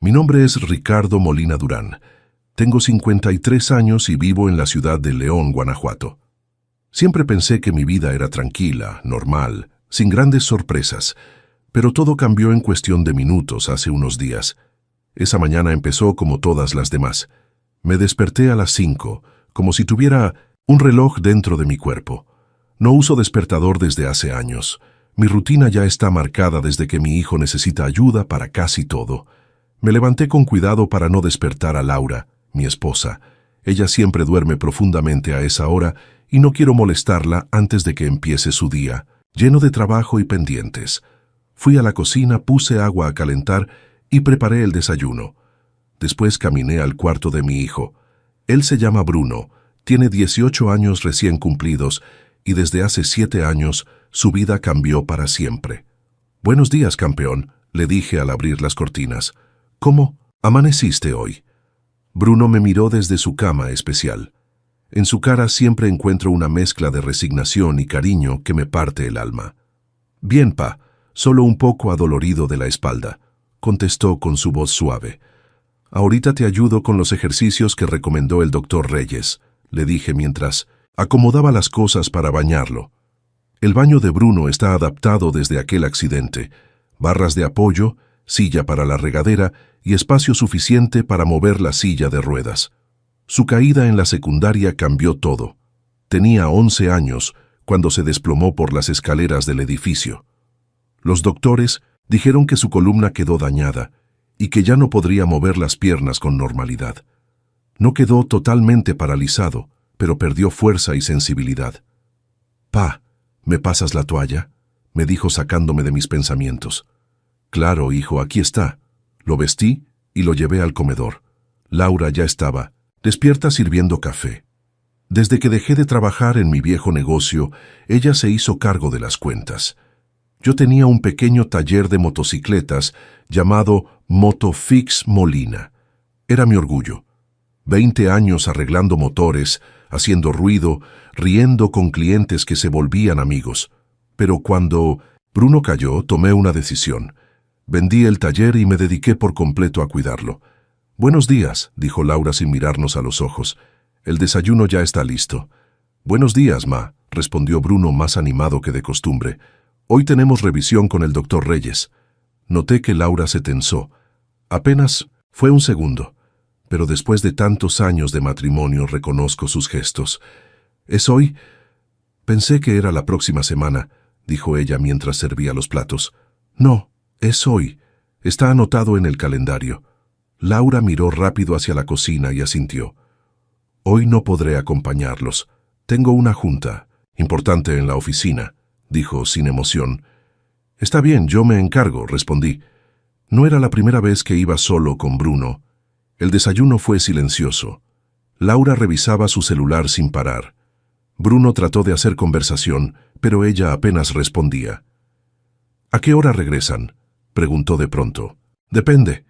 Mi nombre es Ricardo Molina Durán. Tengo 53 años y vivo en la ciudad de León, Guanajuato. Siempre pensé que mi vida era tranquila, normal, sin grandes sorpresas, pero todo cambió en cuestión de minutos hace unos días. Esa mañana empezó como todas las demás. Me desperté a las 5, como si tuviera un reloj dentro de mi cuerpo. No uso despertador desde hace años. Mi rutina ya está marcada desde que mi hijo necesita ayuda para casi todo. Me levanté con cuidado para no despertar a Laura, mi esposa. Ella siempre duerme profundamente a esa hora y no quiero molestarla antes de que empiece su día, lleno de trabajo y pendientes. Fui a la cocina, puse agua a calentar y preparé el desayuno. Después caminé al cuarto de mi hijo. Él se llama Bruno, tiene 18 años recién cumplidos y desde hace 7 años su vida cambió para siempre. «Buenos días, campeón», le dije al abrir las cortinas. «¿Cómo amaneciste hoy?» Bruno me miró desde su cama especial. En su cara siempre encuentro una mezcla de resignación y cariño que me parte el alma. «Bien, pa, solo un poco adolorido de la espalda», contestó con su voz suave. «Ahorita te ayudo con los ejercicios que recomendó el doctor Reyes», le dije mientras acomodaba las cosas para bañarlo. El baño de Bruno está adaptado desde aquel accidente. Barras de apoyo, silla para la regadera y espacio suficiente para mover la silla de ruedas. Su caída en la secundaria cambió todo. Tenía 11 años cuando se desplomó por las escaleras del edificio. Los doctores dijeron que su columna quedó dañada y que ya no podría mover las piernas con normalidad. No quedó totalmente paralizado, pero perdió fuerza y sensibilidad. «Pa, ¿me pasas la toalla?», me dijo sacándome de mis pensamientos. «Claro, hijo, aquí está». Lo vestí y lo llevé al comedor. Laura ya estaba, despierta sirviendo café. Desde que dejé de trabajar en mi viejo negocio, ella se hizo cargo de las cuentas. Yo tenía un pequeño taller de motocicletas llamado Motofix Molina. Era mi orgullo. 20 años arreglando motores, haciendo ruido, riendo con clientes que se volvían amigos. Pero cuando Bruno cayó, tomé una decisión. Vendí el taller y me dediqué por completo a cuidarlo. «Buenos días», dijo Laura sin mirarnos a los ojos. «El desayuno ya está listo». «Buenos días, ma», respondió Bruno más animado que de costumbre. «Hoy tenemos revisión con el doctor Reyes». Noté que Laura se tensó. Apenas fue un segundo, pero después de tantos años de matrimonio reconozco sus gestos. «¿Es hoy?» «Pensé que era la próxima semana», dijo ella mientras servía los platos. «No, es hoy. Está anotado en el calendario». Laura miró rápido hacia la cocina y asintió. «Hoy no podré acompañarlos. Tengo una junta importante en la oficina», dijo sin emoción. «Está bien, yo me encargo», respondí. No era la primera vez que iba solo con Bruno. El desayuno fue silencioso. Laura revisaba su celular sin parar. Bruno trató de hacer conversación, pero ella apenas respondía. «¿A qué hora regresan?», preguntó de pronto. «Depende.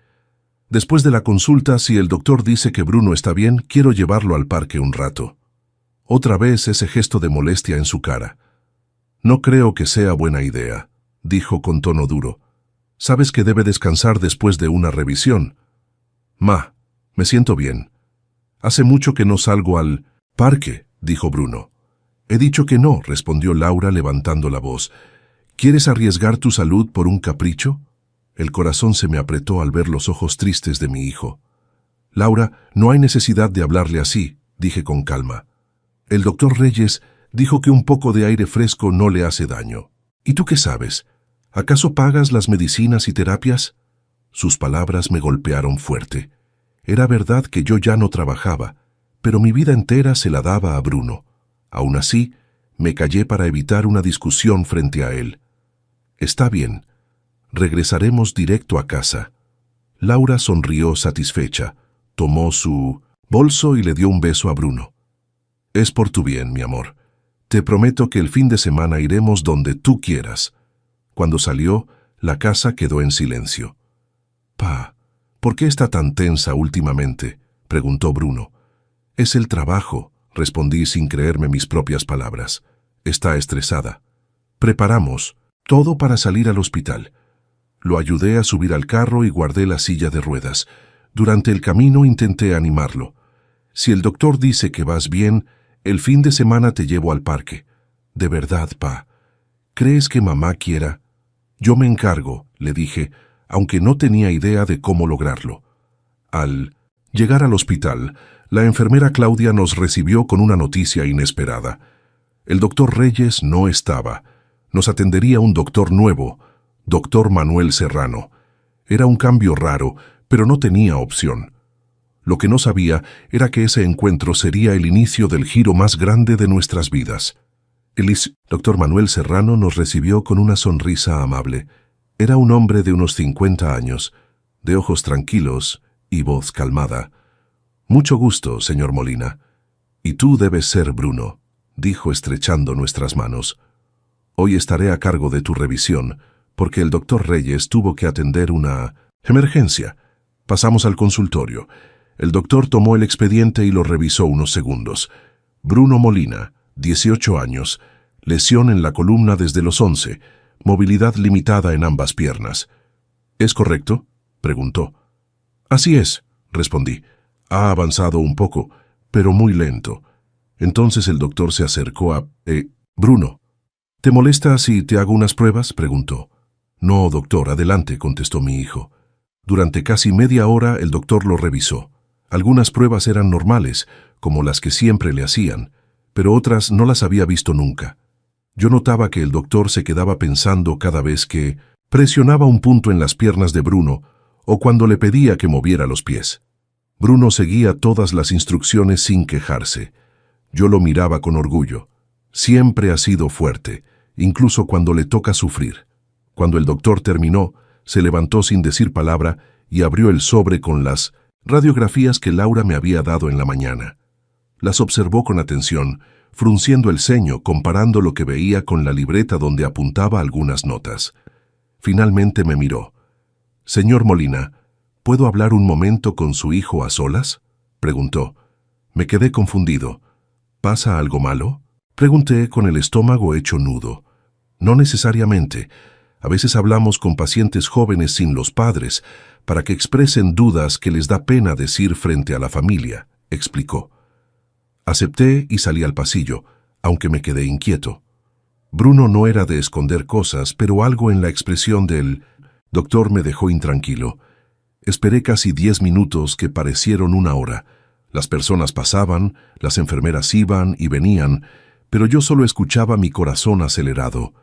Después de la consulta, si el doctor dice que Bruno está bien, quiero llevarlo al parque un rato». Otra vez ese gesto de molestia en su cara. «No creo que sea buena idea», dijo con tono duro. «Sabes que debe descansar después de una revisión». «Ma, me siento bien. Hace mucho que no salgo al parque», dijo Bruno. «He dicho que no», respondió Laura levantando la voz. «¿Quieres arriesgar tu salud por un capricho?». El corazón se me apretó al ver los ojos tristes de mi hijo. «Laura, no hay necesidad de hablarle así», dije con calma. «El doctor Reyes dijo que un poco de aire fresco no le hace daño. ¿Y tú qué sabes? ¿Acaso pagas las medicinas y terapias?». Sus palabras me golpearon fuerte. Era verdad que yo ya no trabajaba, pero mi vida entera se la daba a Bruno. Aún así, me callé para evitar una discusión frente a él. «Está bien. Regresaremos directo a casa». Laura sonrió satisfecha, tomó su bolso y le dio un beso a Bruno. «Es por tu bien, mi amor. Te prometo que el fin de semana iremos donde tú quieras». Cuando salió, la casa quedó en silencio. «Pa, ¿por qué está tan tensa últimamente?», preguntó Bruno. «Es el trabajo», respondí sin creerme mis propias palabras. «Está estresada. Preparamos todo para salir al hospital. Lo ayudé a subir al carro y guardé la silla de ruedas. Durante el camino intenté animarlo. Si el doctor dice que vas bien, el fin de semana te llevo al parque. De verdad, pa. ¿Crees que mamá quiera? Yo me encargo, le dije, aunque no tenía idea de cómo lograrlo. Al llegar al hospital, la enfermera Claudia nos recibió con una noticia inesperada. El doctor Reyes no estaba. Nos atendería un doctor nuevo, doctor Manuel Serrano. Era un cambio raro, pero no tenía opción. Lo que no sabía era que ese encuentro sería el inicio del giro más grande de nuestras vidas. El doctor Manuel Serrano nos recibió con una sonrisa amable. Era un hombre de unos 50 años, de ojos tranquilos y voz calmada. «Mucho gusto, señor Molina. Y tú debes ser Bruno», dijo estrechando nuestras manos. «Hoy estaré a cargo de tu revisión, porque el doctor Reyes tuvo que atender una emergencia». Pasamos al consultorio. El doctor tomó el expediente y lo revisó unos segundos. Bruno Molina, 18 años, lesión en la columna desde los 11, movilidad limitada en ambas piernas. ¿Es correcto?, preguntó. «Así es», respondí. «Ha avanzado un poco, pero muy lento». Entonces el doctor se acercó a... «Bruno, ¿te molesta si te hago unas pruebas?», preguntó. «No, doctor, adelante», contestó mi hijo. Durante casi media hora el doctor lo revisó. Algunas pruebas eran normales, como las que siempre le hacían, pero otras no las había visto nunca. Yo notaba que el doctor se quedaba pensando cada vez que presionaba un punto en las piernas de Bruno o cuando le pedía que moviera los pies. Bruno seguía todas las instrucciones sin quejarse. Yo lo miraba con orgullo. Siempre ha sido fuerte, incluso cuando le toca sufrir. Cuando el doctor terminó, se levantó sin decir palabra y abrió el sobre con las radiografías que Laura me había dado en la mañana. Las observó con atención, frunciendo el ceño, comparando lo que veía con la libreta donde apuntaba algunas notas. Finalmente me miró. «Señor Molina, ¿puedo hablar un momento con su hijo a solas?», preguntó. Me quedé confundido. «¿Pasa algo malo?», pregunté con el estómago hecho nudo. «No necesariamente. A veces hablamos con pacientes jóvenes sin los padres para que expresen dudas que les da pena decir frente a la familia», explicó. Acepté y salí al pasillo, aunque me quedé inquieto. Bruno no era de esconder cosas, pero algo en la expresión del doctor me dejó intranquilo. Esperé casi 10 minutos que parecieron una hora. Las personas pasaban, las enfermeras iban y venían, pero yo solo escuchaba mi corazón acelerado.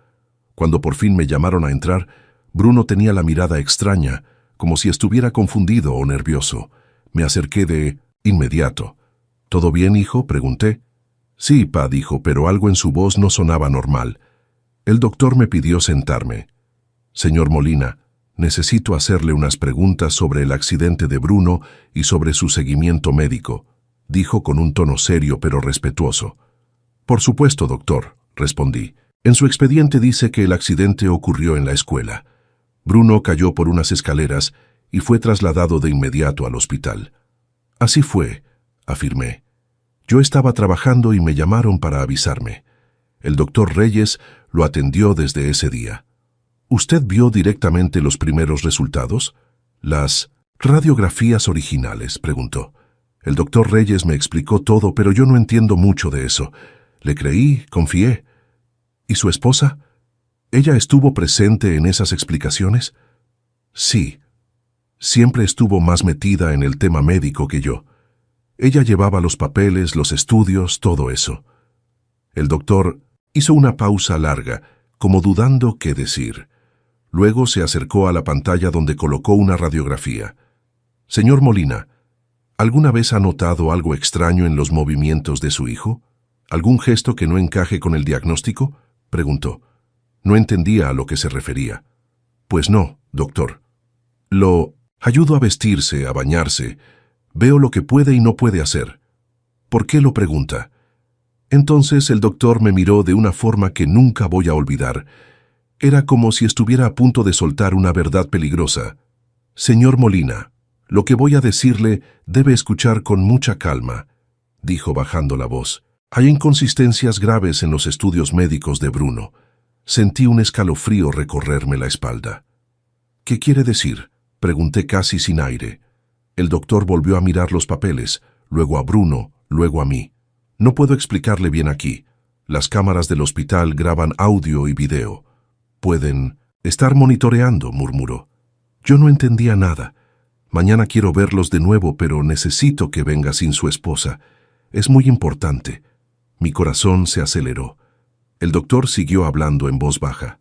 Cuando por fin me llamaron a entrar, Bruno tenía la mirada extraña, como si estuviera confundido o nervioso. Me acerqué de inmediato. «¿Todo bien, hijo?», pregunté. «Sí, pa», dijo, pero algo en su voz no sonaba normal. El doctor me pidió sentarme. «Señor Molina, necesito hacerle unas preguntas sobre el accidente de Bruno y sobre su seguimiento médico», dijo con un tono serio pero respetuoso. «Por supuesto, doctor», respondí. «En su expediente dice que el accidente ocurrió en la escuela. Bruno cayó por unas escaleras y fue trasladado de inmediato al hospital». «Así fue», afirmé. «Yo estaba trabajando y me llamaron para avisarme. El doctor Reyes lo atendió desde ese día». «¿Usted vio directamente los primeros resultados?», «Las radiografías originales?», preguntó. «El doctor Reyes me explicó todo, pero yo no entiendo mucho de eso. Le creí, confié». «¿Y su esposa? ¿Ella estuvo presente en esas explicaciones?». «Sí. Siempre estuvo más metida en el tema médico que yo. Ella llevaba los papeles, los estudios, todo eso». El doctor hizo una pausa larga, como dudando qué decir. Luego se acercó a la pantalla donde colocó una radiografía. «Señor Molina, ¿alguna vez ha notado algo extraño en los movimientos de su hijo? ¿Algún gesto que no encaje con el diagnóstico?», preguntó. No entendía a lo que se refería. «Pues no, doctor. Lo ayudo a vestirse, a bañarse. Veo lo que puede y no puede hacer». «¿Por qué lo pregunta?». Entonces el doctor me miró de una forma que nunca voy a olvidar. Era como si estuviera a punto de soltar una verdad peligrosa. «Señor Molina, lo que voy a decirle debe escuchar con mucha calma», dijo bajando la voz. «Hay inconsistencias graves en los estudios médicos de Bruno». Sentí un escalofrío recorrerme la espalda. ¿Qué quiere decir?, pregunté casi sin aire. El doctor volvió a mirar los papeles, luego a Bruno, luego a mí. No puedo explicarle bien aquí. Las cámaras del hospital graban audio y video. Pueden estar monitoreando, murmuró. Yo no entendía nada. Mañana quiero verlos de nuevo, pero necesito que venga sin su esposa. Es muy importante. Mi corazón se aceleró. El doctor siguió hablando en voz baja.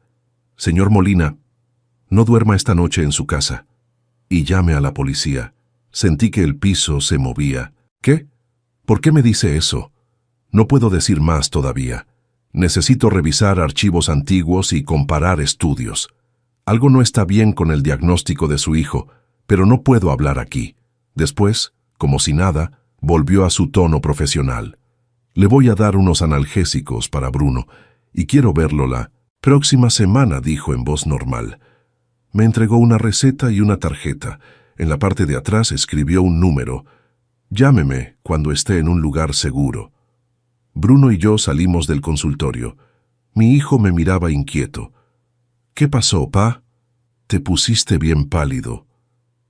Señor Molina, no duerma esta noche en su casa. Y llame a la policía. Sentí que el piso se movía. ¿Qué? ¿Por qué me dice eso? No puedo decir más todavía. Necesito revisar archivos antiguos y comparar estudios. Algo no está bien con el diagnóstico de su hijo, pero no puedo hablar aquí. Después, como si nada, volvió a su tono profesional. Le voy a dar unos analgésicos para Bruno, y quiero verlo la próxima semana, dijo en voz normal. Me entregó una receta y una tarjeta. En la parte de atrás escribió un número. Llámeme cuando esté en un lugar seguro. Bruno y yo salimos del consultorio. Mi hijo me miraba inquieto. ¿Qué pasó, pa? Te pusiste bien pálido.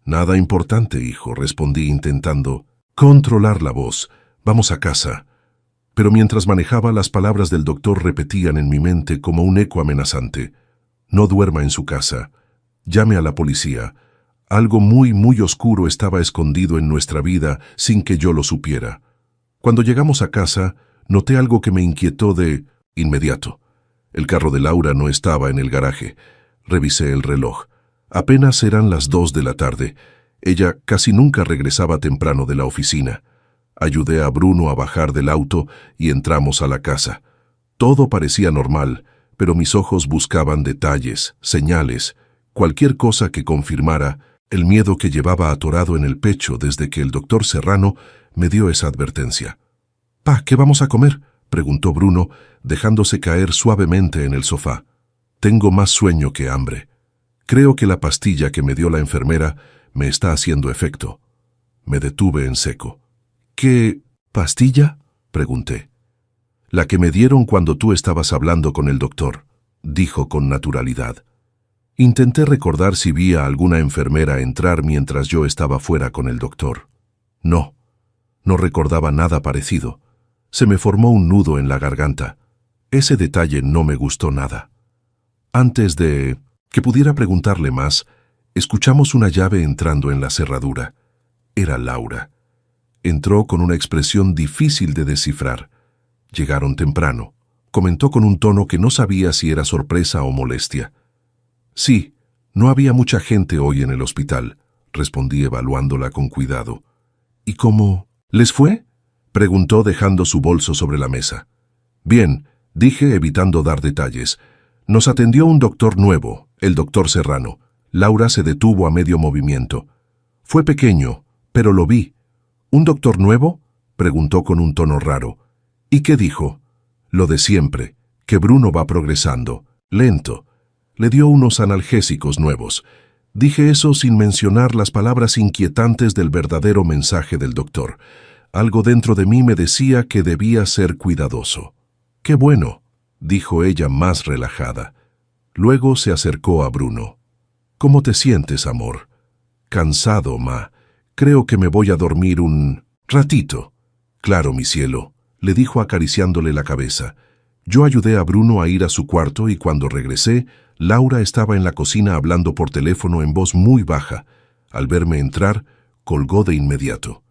Nada importante, hijo, respondí intentando controlar la voz. Vamos a casa. Pero mientras manejaba, las palabras del doctor repetían en mi mente como un eco amenazante. No duerma en su casa. Llame a la policía. Algo muy, muy oscuro estaba escondido en nuestra vida sin que yo lo supiera. Cuando llegamos a casa, noté algo que me inquietó de inmediato. El carro de Laura no estaba en el garaje. Revisé el reloj. Apenas eran las 2 de la tarde. Ella casi nunca regresaba temprano de la oficina. Ayudé a Bruno a bajar del auto y entramos a la casa. Todo parecía normal, pero mis ojos buscaban detalles, señales, cualquier cosa que confirmara el miedo que llevaba atorado en el pecho desde que el doctor Serrano me dio esa advertencia. «Pa, ¿qué vamos a comer?», preguntó Bruno, dejándose caer suavemente en el sofá. «Tengo más sueño que hambre. Creo que la pastilla que me dio la enfermera me está haciendo efecto». Me detuve en seco. «¿Qué pastilla?», pregunté. «La que me dieron cuando tú estabas hablando con el doctor», dijo con naturalidad. Intenté recordar si vi a alguna enfermera entrar mientras yo estaba fuera con el doctor. No recordaba nada parecido. Se me formó un nudo en la garganta. Ese detalle no me gustó nada. Antes de que pudiera preguntarle más, escuchamos una llave entrando en la cerradura. Era Laura. Entró con una expresión difícil de descifrar. Llegaron temprano. Comentó con un tono que no sabía si era sorpresa o molestia. «Sí, no había mucha gente hoy en el hospital», respondí evaluándola con cuidado. «¿Y cómo les fue?», preguntó dejando su bolso sobre la mesa. «Bien», dije evitando dar detalles. «Nos atendió un doctor nuevo, el doctor Serrano». Laura se detuvo a medio movimiento. «Fue pequeño, pero lo vi». «¿Un doctor nuevo?», preguntó con un tono raro. «¿Y qué dijo?». «Lo de siempre, que Bruno va progresando, lento». Le dio unos analgésicos nuevos. Dije eso sin mencionar las palabras inquietantes del verdadero mensaje del doctor. Algo dentro de mí me decía que debía ser cuidadoso. «Qué bueno», dijo ella más relajada. Luego se acercó a Bruno. «¿Cómo te sientes, amor?». «Cansado, ma. Creo que me voy a dormir un ratito». «Claro, mi cielo», le dijo acariciándole la cabeza. Yo ayudé a Bruno a ir a su cuarto y cuando regresé, Laura estaba en la cocina hablando por teléfono en voz muy baja. Al verme entrar, colgó de inmediato.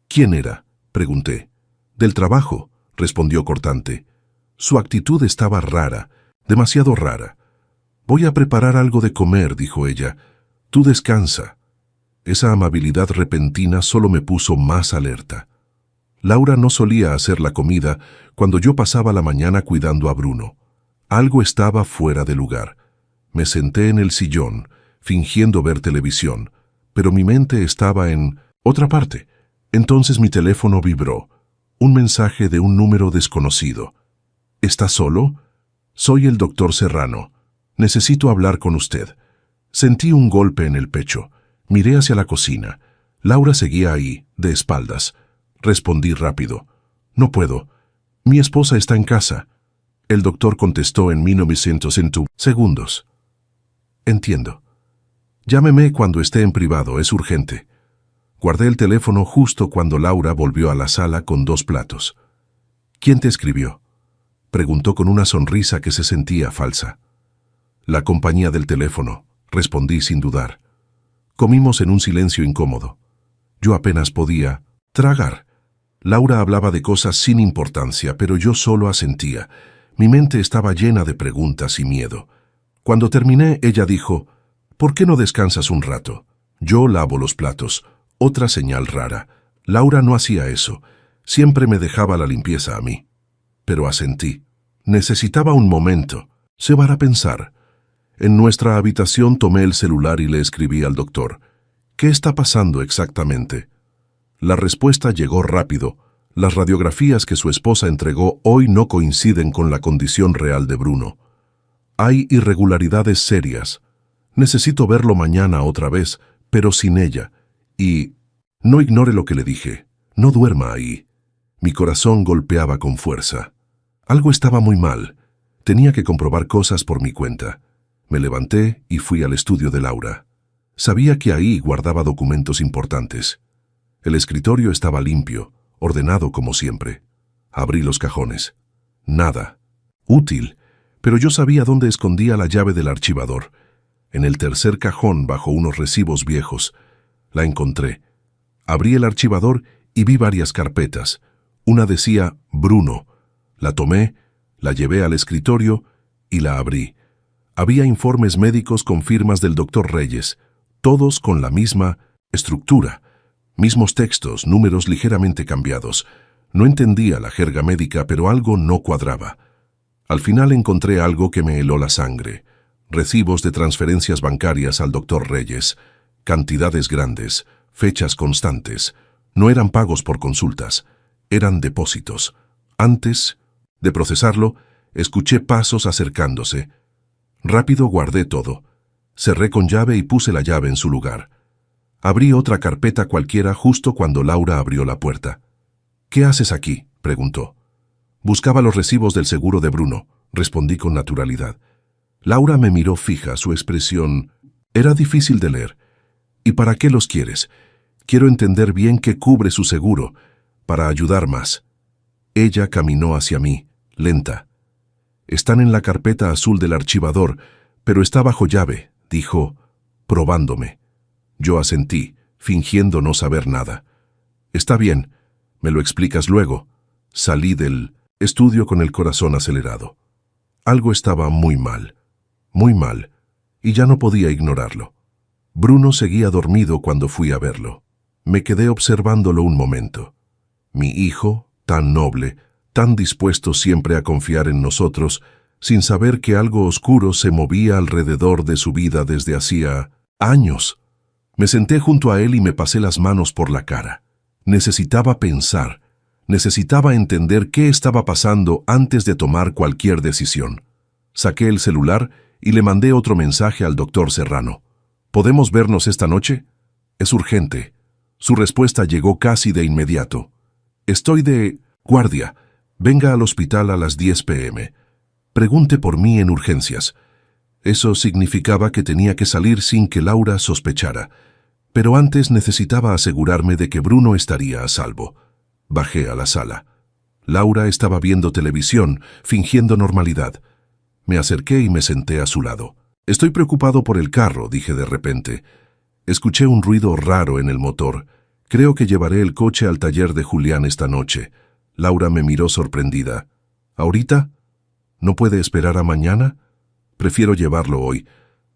«¿Quién era?», pregunté. «Del trabajo», respondió cortante. Su actitud estaba rara, demasiado rara. «Voy a preparar algo de comer», dijo ella. «Tú descansa». Esa amabilidad repentina solo me puso más alerta. Laura no solía hacer la comida cuando yo pasaba la mañana cuidando a Bruno. Algo estaba fuera de lugar. Me senté en el sillón, fingiendo ver televisión, pero mi mente estaba en otra parte. Entonces mi teléfono vibró. Un mensaje de un número desconocido. «¿Está solo? Soy el doctor Serrano. Necesito hablar con usted». Sentí un golpe en el pecho. Miré hacia la cocina. Laura seguía ahí, de espaldas. Respondí rápido. «No puedo. Mi esposa está en casa». El doctor contestó en 1900 segundos. «Entiendo». Llámeme cuando esté en privado, es urgente. Guardé el teléfono justo cuando Laura volvió a la sala con 2 platos. ¿Quién te escribió?, preguntó con una sonrisa que se sentía falsa. La compañía del teléfono, respondí sin dudar. Comimos en un silencio incómodo. Yo apenas podía tragar. Laura hablaba de cosas sin importancia, pero yo solo asentía. Mi mente estaba llena de preguntas y miedo. Cuando terminé, ella dijo: «¿Por qué no descansas un rato? Yo lavo los platos». Otra señal rara. Laura no hacía eso. Siempre me dejaba la limpieza a mí. Pero asentí. Necesitaba un momento. Se va a pensar. En nuestra habitación tomé el celular y le escribí al doctor: «¿Qué está pasando exactamente?». La respuesta llegó rápido. Las radiografías que su esposa entregó hoy no coinciden con la condición real de Bruno. Hay irregularidades serias. Necesito verlo mañana otra vez, pero sin ella. Y no ignore lo que le dije. No duerma ahí. Mi corazón golpeaba con fuerza. Algo estaba muy mal. Tenía que comprobar cosas por mi cuenta. Me levanté y fui al estudio de Laura. Sabía que ahí guardaba documentos importantes. El escritorio estaba limpio, ordenado como siempre. Abrí los cajones. Nada. Útil, pero yo sabía dónde escondía la llave del archivador. En el tercer cajón, bajo unos recibos viejos. La encontré. Abrí el archivador y vi varias carpetas. Una decía Bruno. La tomé, la llevé al escritorio y la abrí. Había informes médicos con firmas del doctor Reyes, todos con la misma estructura. Mismos textos, números ligeramente cambiados. No entendía la jerga médica, pero algo no cuadraba. Al final encontré algo que me heló la sangre. Recibos de transferencias bancarias al doctor Reyes. Cantidades grandes, fechas constantes. No eran pagos por consultas, eran depósitos. Antes de procesarlo, escuché pasos acercándose. Rápido guardé todo. Cerré con llave y puse la llave en su lugar. Abrí otra carpeta cualquiera justo cuando Laura abrió la puerta. «¿Qué haces aquí?», preguntó. «Buscaba los recibos del seguro de Bruno», respondí con naturalidad. Laura me miró fija, su expresión era difícil de leer. «¿Y para qué los quieres? Quiero entender bien qué cubre su seguro, para ayudar más». Ella caminó hacia mí, lenta. «Están en la carpeta azul del archivador, pero está bajo llave», dijo, probándome. Yo asentí, fingiendo no saber nada. «Está bien, me lo explicas luego». Salí del estudio con el corazón acelerado. Algo estaba muy mal, y ya no podía ignorarlo. Bruno seguía dormido cuando fui a verlo. Me quedé observándolo un momento. Mi hijo, tan noble, tan dispuesto siempre a confiar en nosotros, sin saber que algo oscuro se movía alrededor de su vida desde hacía años. Me senté junto a él y me pasé las manos por la cara. Necesitaba pensar, necesitaba entender qué estaba pasando antes de tomar cualquier decisión. Saqué el celular y le mandé otro mensaje al doctor Serrano. «¿Podemos vernos esta noche? Es urgente». Su respuesta llegó casi de inmediato. «Estoy de guardia. Venga al hospital a las 10 p.m. Pregunte por mí en urgencias». Eso significaba que tenía que salir sin que Laura sospechara. Pero antes necesitaba asegurarme de que Bruno estaría a salvo. Bajé a la sala. Laura estaba viendo televisión, fingiendo normalidad. Me acerqué y me senté a su lado. «Estoy preocupado por el carro», dije de repente. Escuché un ruido raro en el motor. «Creo que llevaré el coche al taller de Julián esta noche». Laura me miró sorprendida. «¿Ahorita? ¿No puede esperar a mañana?» «Prefiero llevarlo hoy.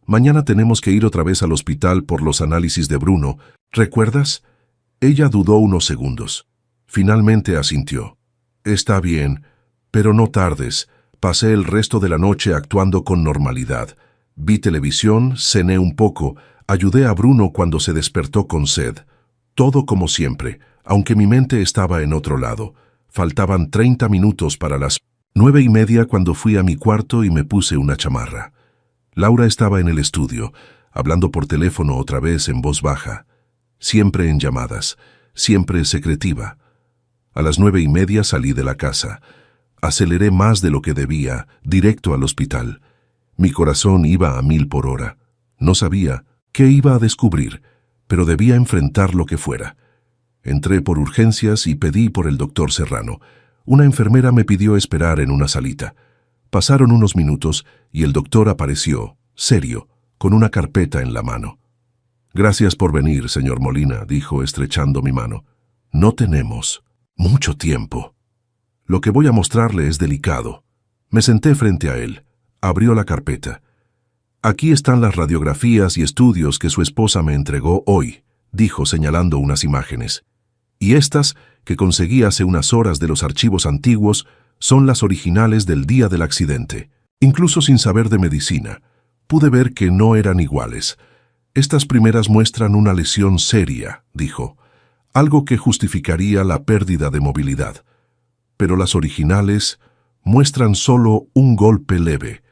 Mañana tenemos que ir otra vez al hospital por los análisis de Bruno. ¿Recuerdas?». Ella dudó unos segundos. Finalmente asintió. «Está bien, pero no tardes». Pasé el resto de la noche actuando con normalidad. Vi televisión, cené un poco, ayudé a Bruno cuando se despertó con sed. Todo como siempre, aunque mi mente estaba en otro lado. Faltaban 30 minutos para las 9:30 cuando fui a mi cuarto y me puse una chamarra. Laura estaba en el estudio, hablando por teléfono otra vez en voz baja. Siempre en llamadas, siempre secretiva. A las 9:30 salí de la casa. Aceleré más de lo que debía, directo al hospital. Mi corazón iba a 1000 por hora. No sabía, ¿Qué iba a descubrir? Pero debía enfrentar lo que fuera. Entré por urgencias y pedí por el doctor Serrano. Una enfermera me pidió esperar en una salita. Pasaron unos minutos y el doctor apareció, serio, con una carpeta en la mano. «Gracias por venir, señor Molina», dijo estrechando mi mano. «No tenemos mucho tiempo. Lo que voy a mostrarle es delicado». Me senté frente a él. Abrió la carpeta. «Aquí están las radiografías y estudios que su esposa me entregó hoy», dijo señalando unas imágenes. «Y estas, que conseguí hace unas horas de los archivos antiguos, son las originales del día del accidente. Incluso sin saber de medicina, pude ver que no eran iguales. Estas primeras muestran una lesión seria», dijo, «algo que justificaría la pérdida de movilidad. Pero las originales muestran solo un golpe leve,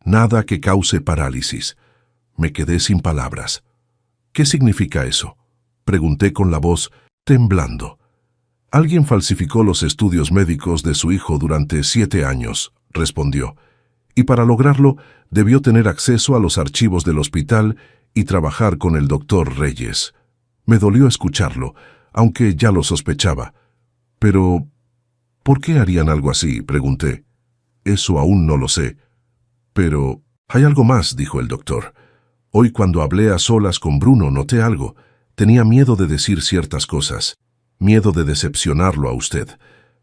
nada que cause parálisis». Me quedé sin palabras. «¿Qué significa eso?», pregunté con la voz temblando. «Alguien falsificó los estudios médicos de su hijo durante 7 años», respondió, «y para lograrlo debió tener acceso a los archivos del hospital y trabajar con el doctor Reyes». Me dolió escucharlo, aunque ya lo sospechaba. «Pero, ¿por qué harían algo así?», pregunté. «Eso aún no lo sé. Pero hay algo más», dijo el doctor. «Hoy cuando hablé a solas con Bruno noté algo. Tenía miedo de decir ciertas cosas. Miedo de decepcionarlo a usted.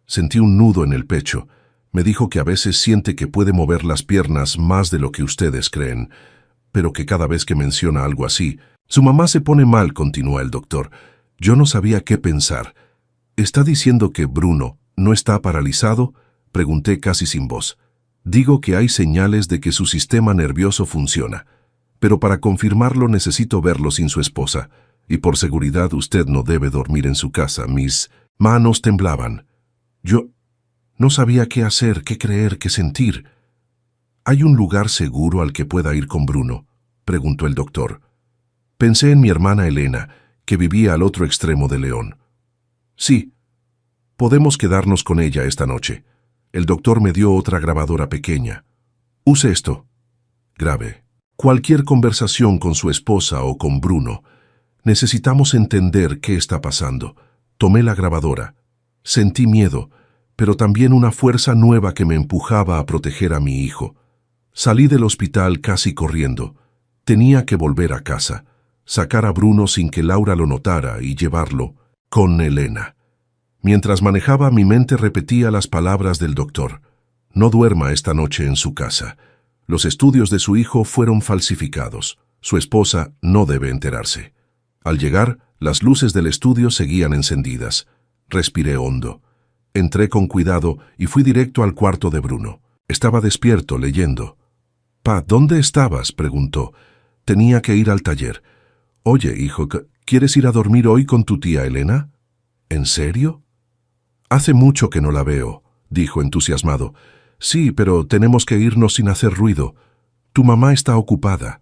Sentí un nudo en el pecho. Me dijo que a veces siente que puede mover las piernas más de lo que ustedes creen, pero que cada vez que menciona algo así, su mamá se pone mal», continuó el doctor. Yo no sabía qué pensar. «¿Está diciendo que Bruno no está paralizado?», pregunté casi sin voz. «Digo que hay señales de que su sistema nervioso funciona, pero para confirmarlo necesito verlo sin su esposa, y por seguridad usted no debe dormir en su casa». Mis manos temblaban. Yo no sabía qué hacer, qué creer, qué sentir. «¿Hay un lugar seguro al que pueda ir con Bruno?», preguntó el doctor. Pensé en mi hermana Elena, que vivía al otro extremo de León. «Sí, podemos quedarnos con ella esta noche». El doctor me dio otra grabadora pequeña. «Use esto. Grabe cualquier conversación con su esposa o con Bruno. Necesitamos entender qué está pasando». Tomé la grabadora. Sentí miedo, pero también una fuerza nueva que me empujaba a proteger a mi hijo. Salí del hospital casi corriendo. Tenía que volver a casa, sacar a Bruno sin que Laura lo notara y llevarlo con Elena. Mientras manejaba, mi mente repetía las palabras del doctor. «No duerma esta noche en su casa. Los estudios de su hijo fueron falsificados. Su esposa no debe enterarse». Al llegar, las luces del estudio seguían encendidas. Respiré hondo. Entré con cuidado y fui directo al cuarto de Bruno. Estaba despierto, leyendo. «Pa, ¿dónde estabas?», preguntó. «Tenía que ir al taller». «Oye, hijo, ¿quieres ir a dormir hoy con tu tía Elena?» «¿En serio?». «Hace mucho que no la veo», dijo entusiasmado. «Sí, pero tenemos que irnos sin hacer ruido. Tu mamá está ocupada».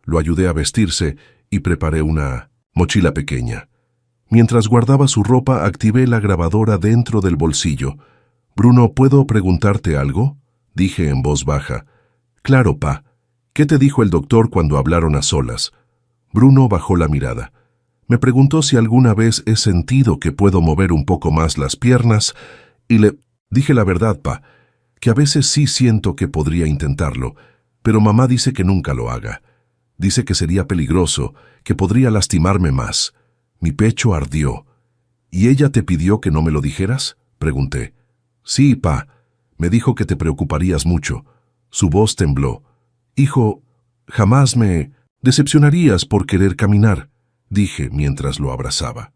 Lo ayudé a vestirse y preparé una mochila pequeña. Mientras guardaba su ropa, activé la grabadora dentro del bolsillo. «Bruno, ¿puedo preguntarte algo?», dije en voz baja. «Claro, pa. ¿Qué te dijo el doctor cuando hablaron a solas?». Bruno bajó la mirada. Me preguntó si alguna vez he sentido que puedo mover un poco más las piernas y le dije la verdad, pa, que a veces sí siento que podría intentarlo, pero mamá dice que nunca lo haga. Dice que sería peligroso, que podría lastimarme más. Mi pecho ardió. «¿Y ella te pidió que no me lo dijeras?», pregunté. «Sí, pa. Me dijo que te preocuparías mucho». Su voz tembló. «Hijo, jamás me decepcionarías por querer caminar», dije mientras lo abrazaba.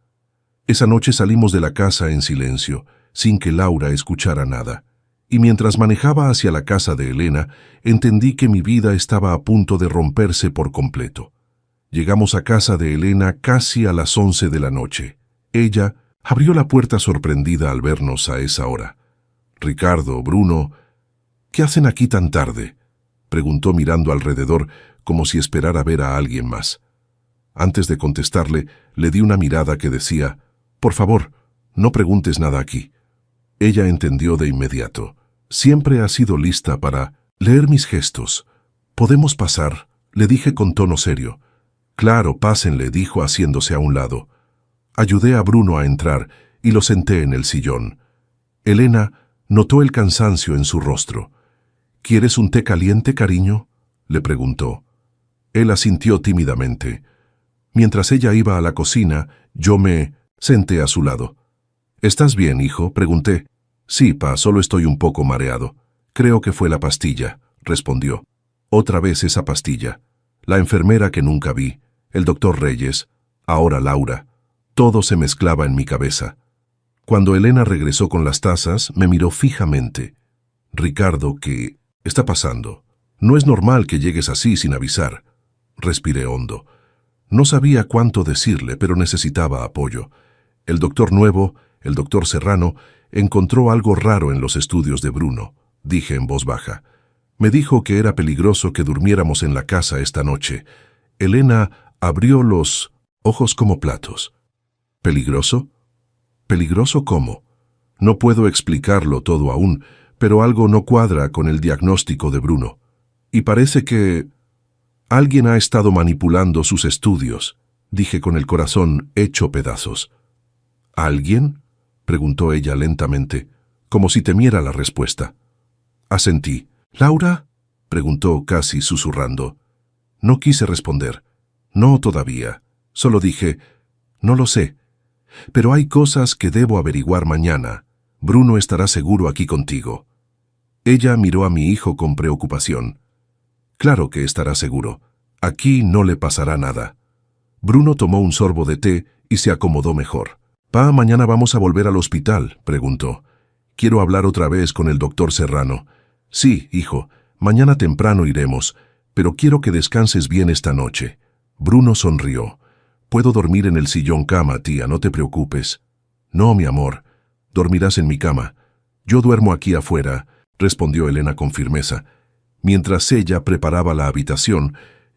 Esa noche salimos de la casa en silencio, sin que Laura escuchara nada. Y mientras manejaba hacia la casa de Elena, entendí que mi vida estaba a punto de romperse por completo. Llegamos a casa de Elena casi a las 11 de la noche. Ella abrió la puerta sorprendida al vernos a esa hora. «Ricardo, Bruno, ¿qué hacen aquí tan tarde?», preguntó mirando alrededor como si esperara ver a alguien más. Antes de contestarle, le di una mirada que decía: «Por favor, no preguntes nada aquí». Ella entendió de inmediato. Siempre ha sido lista para leer mis gestos. «¿Podemos pasar?», le dije con tono serio. Claro, pásenle, dijo haciéndose a un lado. Ayudé a Bruno a entrar y lo senté en el sillón. Elena notó el cansancio en su rostro. ¿Quieres un té caliente, cariño?, le preguntó. Él asintió tímidamente. Mientras ella iba a la cocina, yo me senté a su lado. ¿Estás bien, hijo?, pregunté. Sí, pa, solo estoy un poco mareado. Creo que fue la pastilla, respondió. Otra vez esa pastilla. La enfermera que nunca vi, el doctor Reyes, ahora Laura. Todo se mezclaba en mi cabeza. Cuando Elena regresó con las tazas, me miró fijamente. Ricardo, ¿qué está pasando? No es normal que llegues así sin avisar. Respiré hondo. No sabía cuánto decirle, pero necesitaba apoyo. El doctor nuevo, el doctor Serrano, encontró algo raro en los estudios de Bruno, dije en voz baja. Me dijo que era peligroso que durmiéramos en la casa esta noche. Elena abrió los ojos como platos. ¿Peligroso? ¿Peligroso cómo? No puedo explicarlo todo aún, pero algo no cuadra con el diagnóstico de Bruno. Y parece que alguien ha estado manipulando sus estudios, dije con el corazón hecho pedazos. ¿Alguien?, preguntó ella lentamente, como si temiera la respuesta. Asentí. ¿Laura?, preguntó casi susurrando. No quise responder. No todavía. Solo dije, no lo sé. Pero hay cosas que debo averiguar mañana. Bruno estará seguro aquí contigo. Ella miró a mi hijo con preocupación. Claro que estará seguro. Aquí no le pasará nada. Bruno tomó un sorbo de té y se acomodó mejor. «Pa, mañana vamos a volver al hospital», preguntó. «Quiero hablar otra vez con el doctor Serrano». «Sí, hijo, mañana temprano iremos, pero quiero que descanses bien esta noche». Bruno sonrió. «Puedo dormir en el sillón cama, tía, no te preocupes». «No, mi amor, dormirás en mi cama. Yo duermo aquí afuera», respondió Elena con firmeza. Mientras ella preparaba la habitación,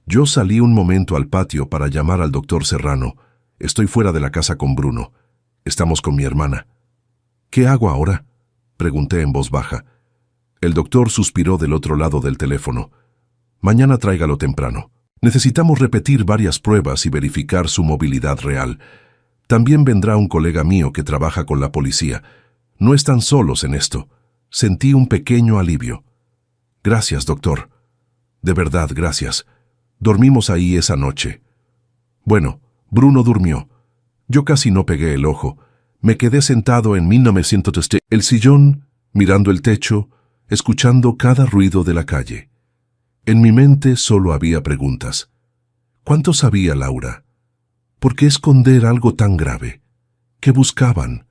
yo salí un momento al patio para llamar al doctor Serrano. Estoy fuera de la casa con Bruno. Estamos con mi hermana. ¿Qué hago ahora?, pregunté en voz baja. El doctor suspiró del otro lado del teléfono. Mañana tráigalo temprano. Necesitamos repetir varias pruebas y verificar su movilidad real. También vendrá un colega mío que trabaja con la policía. No están solos en esto. Sentí un pequeño alivio. Gracias, doctor. De verdad, gracias. Dormimos ahí esa noche. Bueno, Bruno durmió. Yo casi no pegué el ojo. Me quedé sentado en 1900 el sillón, mirando el techo, escuchando cada ruido de la calle. En mi mente solo había preguntas. ¿Cuánto sabía Laura? ¿Por qué esconder algo tan grave? ¿Qué buscaban?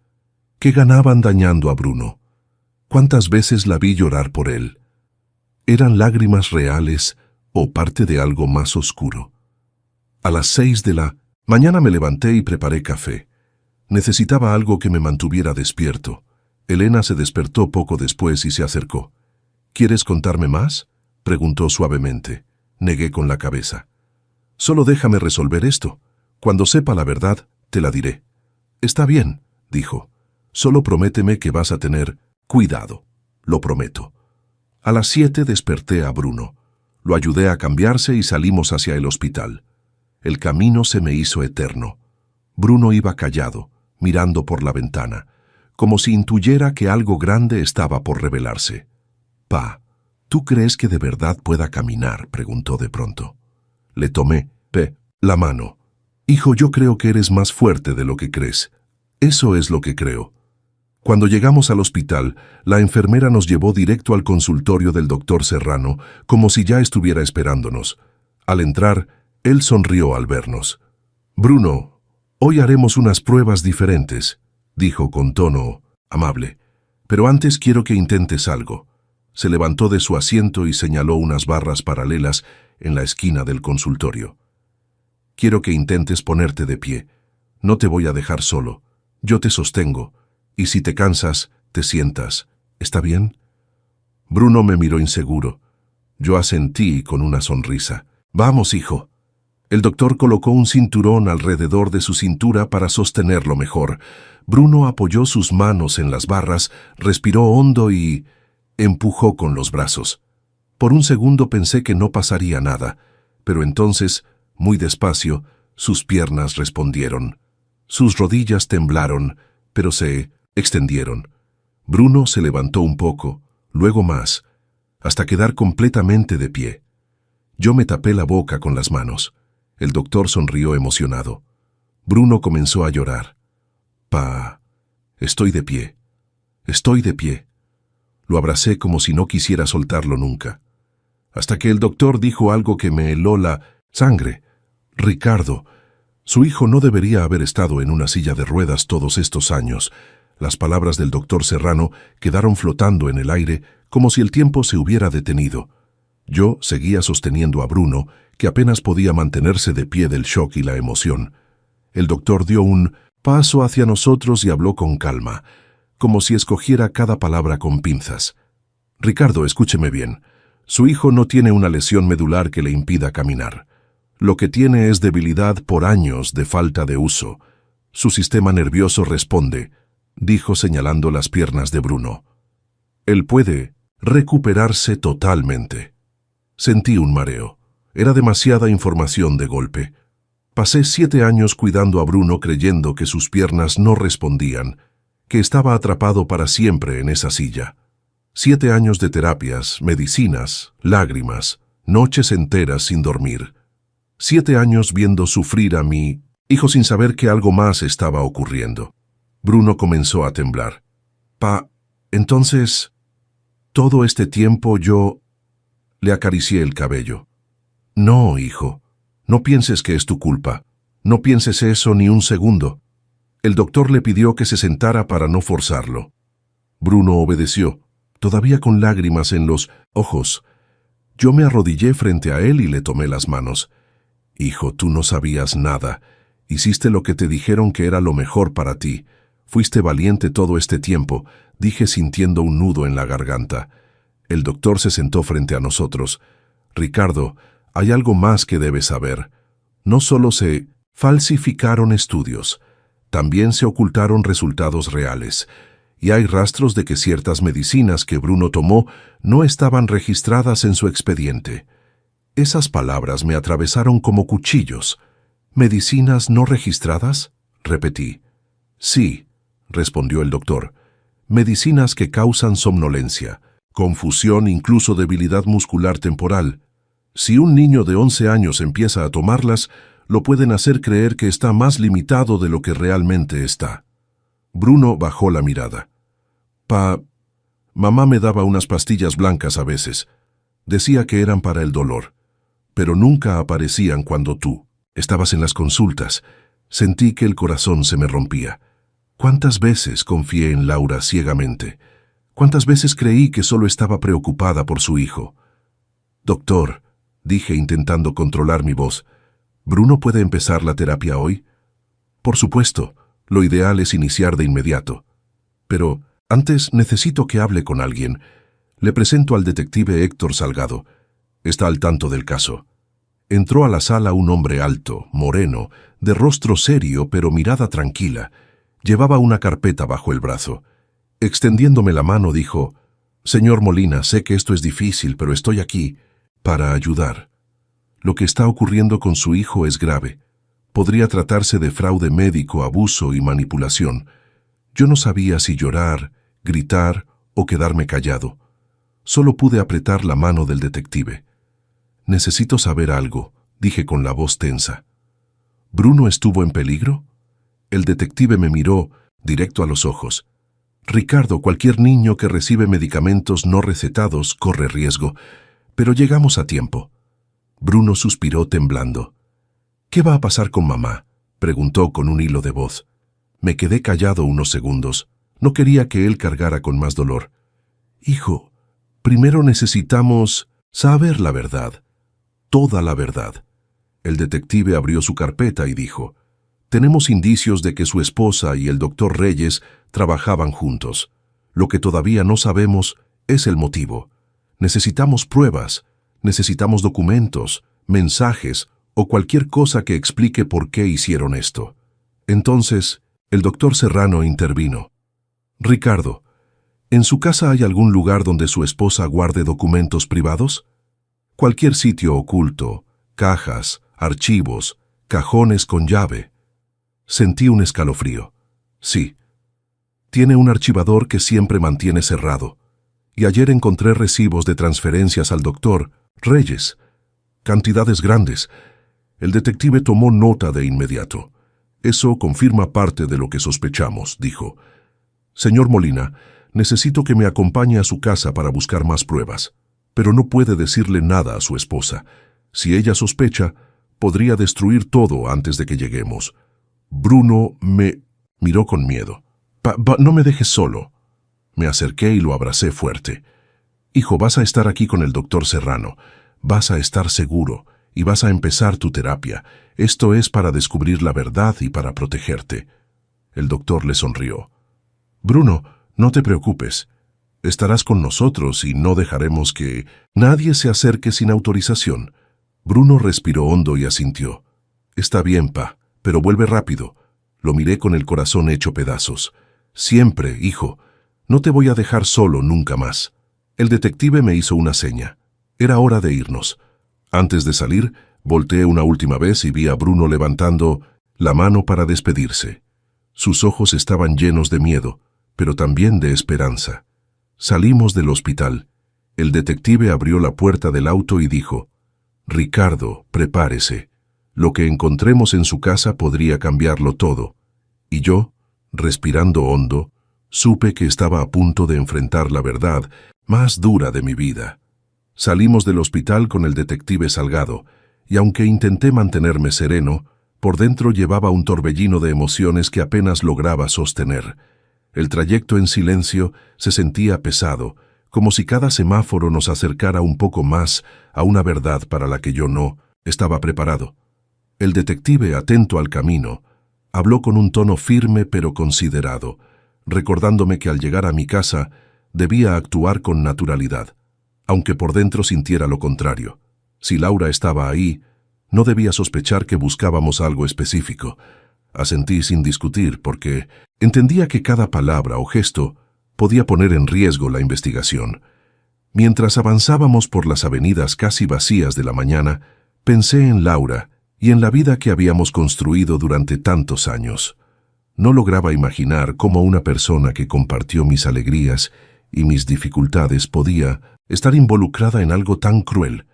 ¿Qué ganaban dañando a Bruno? ¿Cuántas veces la vi llorar por él? ¿Eran lágrimas reales o parte de algo más oscuro? A las 6 de la mañana me levanté y preparé café. Necesitaba algo que me mantuviera despierto. Elena se despertó poco después y se acercó. ¿Quieres contarme más?, preguntó suavemente. Negué con la cabeza. Solo déjame resolver esto. Cuando sepa la verdad, te la diré. Está bien, dijo. Solo prométeme que vas a tener cuidado. Lo prometo. A las 7 desperté a Bruno. Lo ayudé a cambiarse y salimos hacia el hospital. El camino se me hizo eterno. Bruno iba callado, mirando por la ventana, como si intuyera que algo grande estaba por revelarse. «Pa, ¿tú crees que de verdad pueda caminar?», preguntó de pronto. Le tomé la mano. «Hijo, yo creo que eres más fuerte de lo que crees. Eso es lo que creo». Cuando llegamos al hospital, la enfermera nos llevó directo al consultorio del doctor Serrano, como si ya estuviera esperándonos. Al entrar, él sonrió al vernos. «Bruno, hoy haremos unas pruebas diferentes», dijo con tono amable. «Pero antes quiero que intentes algo». Se levantó de su asiento y señaló unas barras paralelas en la esquina del consultorio. «Quiero que intentes ponerte de pie. No te voy a dejar solo. Yo te sostengo. Y si te cansas, te sientas. ¿Está bien?». Bruno me miró inseguro. Yo asentí con una sonrisa. «Vamos, hijo». El doctor colocó un cinturón alrededor de su cintura para sostenerlo mejor. Bruno apoyó sus manos en las barras, respiró hondo y empujó con los brazos. Por un segundo pensé que no pasaría nada, pero entonces, Muy despacio, sus piernas respondieron. Sus rodillas temblaron, pero se extendieron. Bruno se levantó un poco, luego más, hasta quedar completamente de pie. Yo me tapé la boca con las manos. El doctor sonrió emocionado. Bruno comenzó a llorar. Pa, estoy de pie. Estoy de pie. Lo abracé como si no quisiera soltarlo nunca. Hasta que el doctor dijo algo que me heló la sangre. Ricardo, su hijo no debería haber estado en una silla de ruedas todos estos años. Las palabras del doctor Serrano quedaron flotando en el aire como si el tiempo se hubiera detenido. Yo seguía sosteniendo a Bruno, que apenas podía mantenerse de pie del shock y la emoción. El doctor dio un paso hacia nosotros y habló con calma, como si escogiera cada palabra con pinzas. Ricardo, escúcheme bien. Su hijo no tiene una lesión medular que le impida caminar. Lo que tiene es debilidad por años de falta de uso. Su sistema nervioso responde, dijo señalando las piernas de Bruno. Él puede recuperarse totalmente. Sentí un mareo. Era demasiada información de golpe. Pasé 7 años cuidando a Bruno creyendo que sus piernas no respondían, que estaba atrapado para siempre en esa silla. 7 años de terapias, medicinas, lágrimas, noches enteras sin dormir. 7 años viendo sufrir a mi hijo sin saber que algo más estaba ocurriendo. Bruno comenzó a temblar. Entonces, todo este tiempo yo... Le acaricié el cabello. No, hijo, no pienses que es tu culpa. No pienses eso ni un segundo. El doctor le pidió que se sentara para no forzarlo. Bruno obedeció, todavía con lágrimas en los ojos. Yo me arrodillé frente a él y le tomé las manos. Hijo, tú no sabías nada. Hiciste lo que te dijeron que era lo mejor para ti. Fuiste valiente todo este tiempo, dije sintiendo un nudo en la garganta. El doctor se sentó frente a nosotros. Ricardo, hay algo más que debes saber. No solo se falsificaron estudios, también se ocultaron resultados reales. Y hay rastros de que ciertas medicinas que Bruno tomó no estaban registradas en su expediente. Esas palabras me atravesaron como cuchillos. ¿Medicinas no registradas?, repetí. Sí, respondió el doctor. Medicinas que causan somnolencia, confusión, incluso debilidad muscular temporal. Si un niño de 11 años empieza a tomarlas, lo pueden hacer creer que está más limitado de lo que realmente está. Bruno bajó la mirada. Mamá me daba unas pastillas blancas a veces. Decía que eran para el dolor, pero nunca aparecían cuando tú estabas en las consultas. Sentí que el corazón se me rompía. ¿Cuántas veces confié en Laura ciegamente? ¿Cuántas veces creí que solo estaba preocupada por su hijo? Doctor, dije intentando controlar mi voz, ¿Bruno puede empezar la terapia hoy? Por supuesto, lo ideal es iniciar de inmediato. Pero antes necesito que hable con alguien. Le presento al detective Héctor Salgado. Está al tanto del caso. Entró a la sala un hombre alto, moreno, de rostro serio pero mirada tranquila. Llevaba una carpeta bajo el brazo. Extendiéndome la mano dijo, «Señor Molina, sé que esto es difícil, pero estoy aquí para ayudar. Lo que está ocurriendo con su hijo es grave. Podría tratarse de fraude médico, abuso y manipulación. Yo no sabía si llorar, gritar o quedarme callado. Solo pude apretar la mano del detective. Necesito saber algo», dije con la voz tensa. «¿Bruno estuvo en peligro?» El detective me miró directo a los ojos. «Ricardo, cualquier niño que recibe medicamentos no recetados corre riesgo, pero llegamos a tiempo». Bruno suspiró temblando. «¿Qué va a pasar con mamá?», preguntó con un hilo de voz. Me quedé callado unos segundos. No quería que él cargara con más dolor. «Hijo, primero necesitamos saber la verdad, toda la verdad». El detective abrió su carpeta y dijo, «Tenemos indicios de que su esposa y el doctor Reyes trabajaban juntos. Lo que todavía no sabemos es el motivo. Necesitamos pruebas, necesitamos documentos, mensajes o cualquier cosa que explique por qué hicieron esto». Entonces, el doctor Serrano intervino. «Ricardo, ¿en su casa hay algún lugar donde su esposa guarde documentos privados? Cualquier sitio oculto, cajas archivos, cajones con llave. Sentí un escalofrío. Sí. Tiene un archivador que siempre mantiene cerrado. Y ayer encontré recibos de transferencias al doctor Reyes. Cantidades grandes. El detective tomó nota de inmediato. Eso confirma parte de lo que sospechamos, dijo. Señor Molina, necesito que me acompañe a su casa para buscar más pruebas. Pero no puede decirle nada a su esposa. Si ella sospecha, podría destruir todo antes de que lleguemos. Bruno me miró con miedo. No me dejes solo. Me acerqué y lo abracé fuerte. Hijo, vas a estar aquí con el doctor Serrano. Vas a estar seguro y vas a empezar tu terapia. Esto es para descubrir la verdad y para protegerte. El doctor le sonrió. Bruno, no te preocupes. Estarás con nosotros y no dejaremos que nadie se acerque sin autorización. Bruno respiró hondo y asintió. Está bien, pa, pero vuelve rápido. Lo miré con el corazón hecho pedazos. Siempre, hijo. No te voy a dejar solo nunca más. El detective me hizo una seña. Era hora de irnos. Antes de salir, volteé una última vez y vi a Bruno levantando la mano para despedirse. Sus ojos estaban llenos de miedo, pero también de esperanza. Salimos del hospital. El detective abrió la puerta del auto y dijo, Ricardo, prepárese. Lo que encontremos en su casa podría cambiarlo todo. Y yo, respirando hondo, supe que estaba a punto de enfrentar la verdad más dura de mi vida. Salimos del hospital con el detective Salgado, y aunque intenté mantenerme sereno, por dentro llevaba un torbellino de emociones que apenas lograba sostener. El trayecto en silencio se sentía pesado, como si cada semáforo nos acercara un poco más a una verdad para la que yo no estaba preparado. El detective, atento al camino, habló con un tono firme pero considerado, recordándome que al llegar a mi casa debía actuar con naturalidad, aunque por dentro sintiera lo contrario. Si Laura estaba ahí, no debía sospechar que buscábamos algo específico. Asentí sin discutir porque entendía que cada palabra o gesto podía poner en riesgo la investigación. Mientras avanzábamos por las avenidas casi vacías de la mañana, pensé en Laura y en la vida que habíamos construido durante tantos años. No lograba imaginar cómo una persona que compartió mis alegrías y mis dificultades podía estar involucrada en algo tan cruel.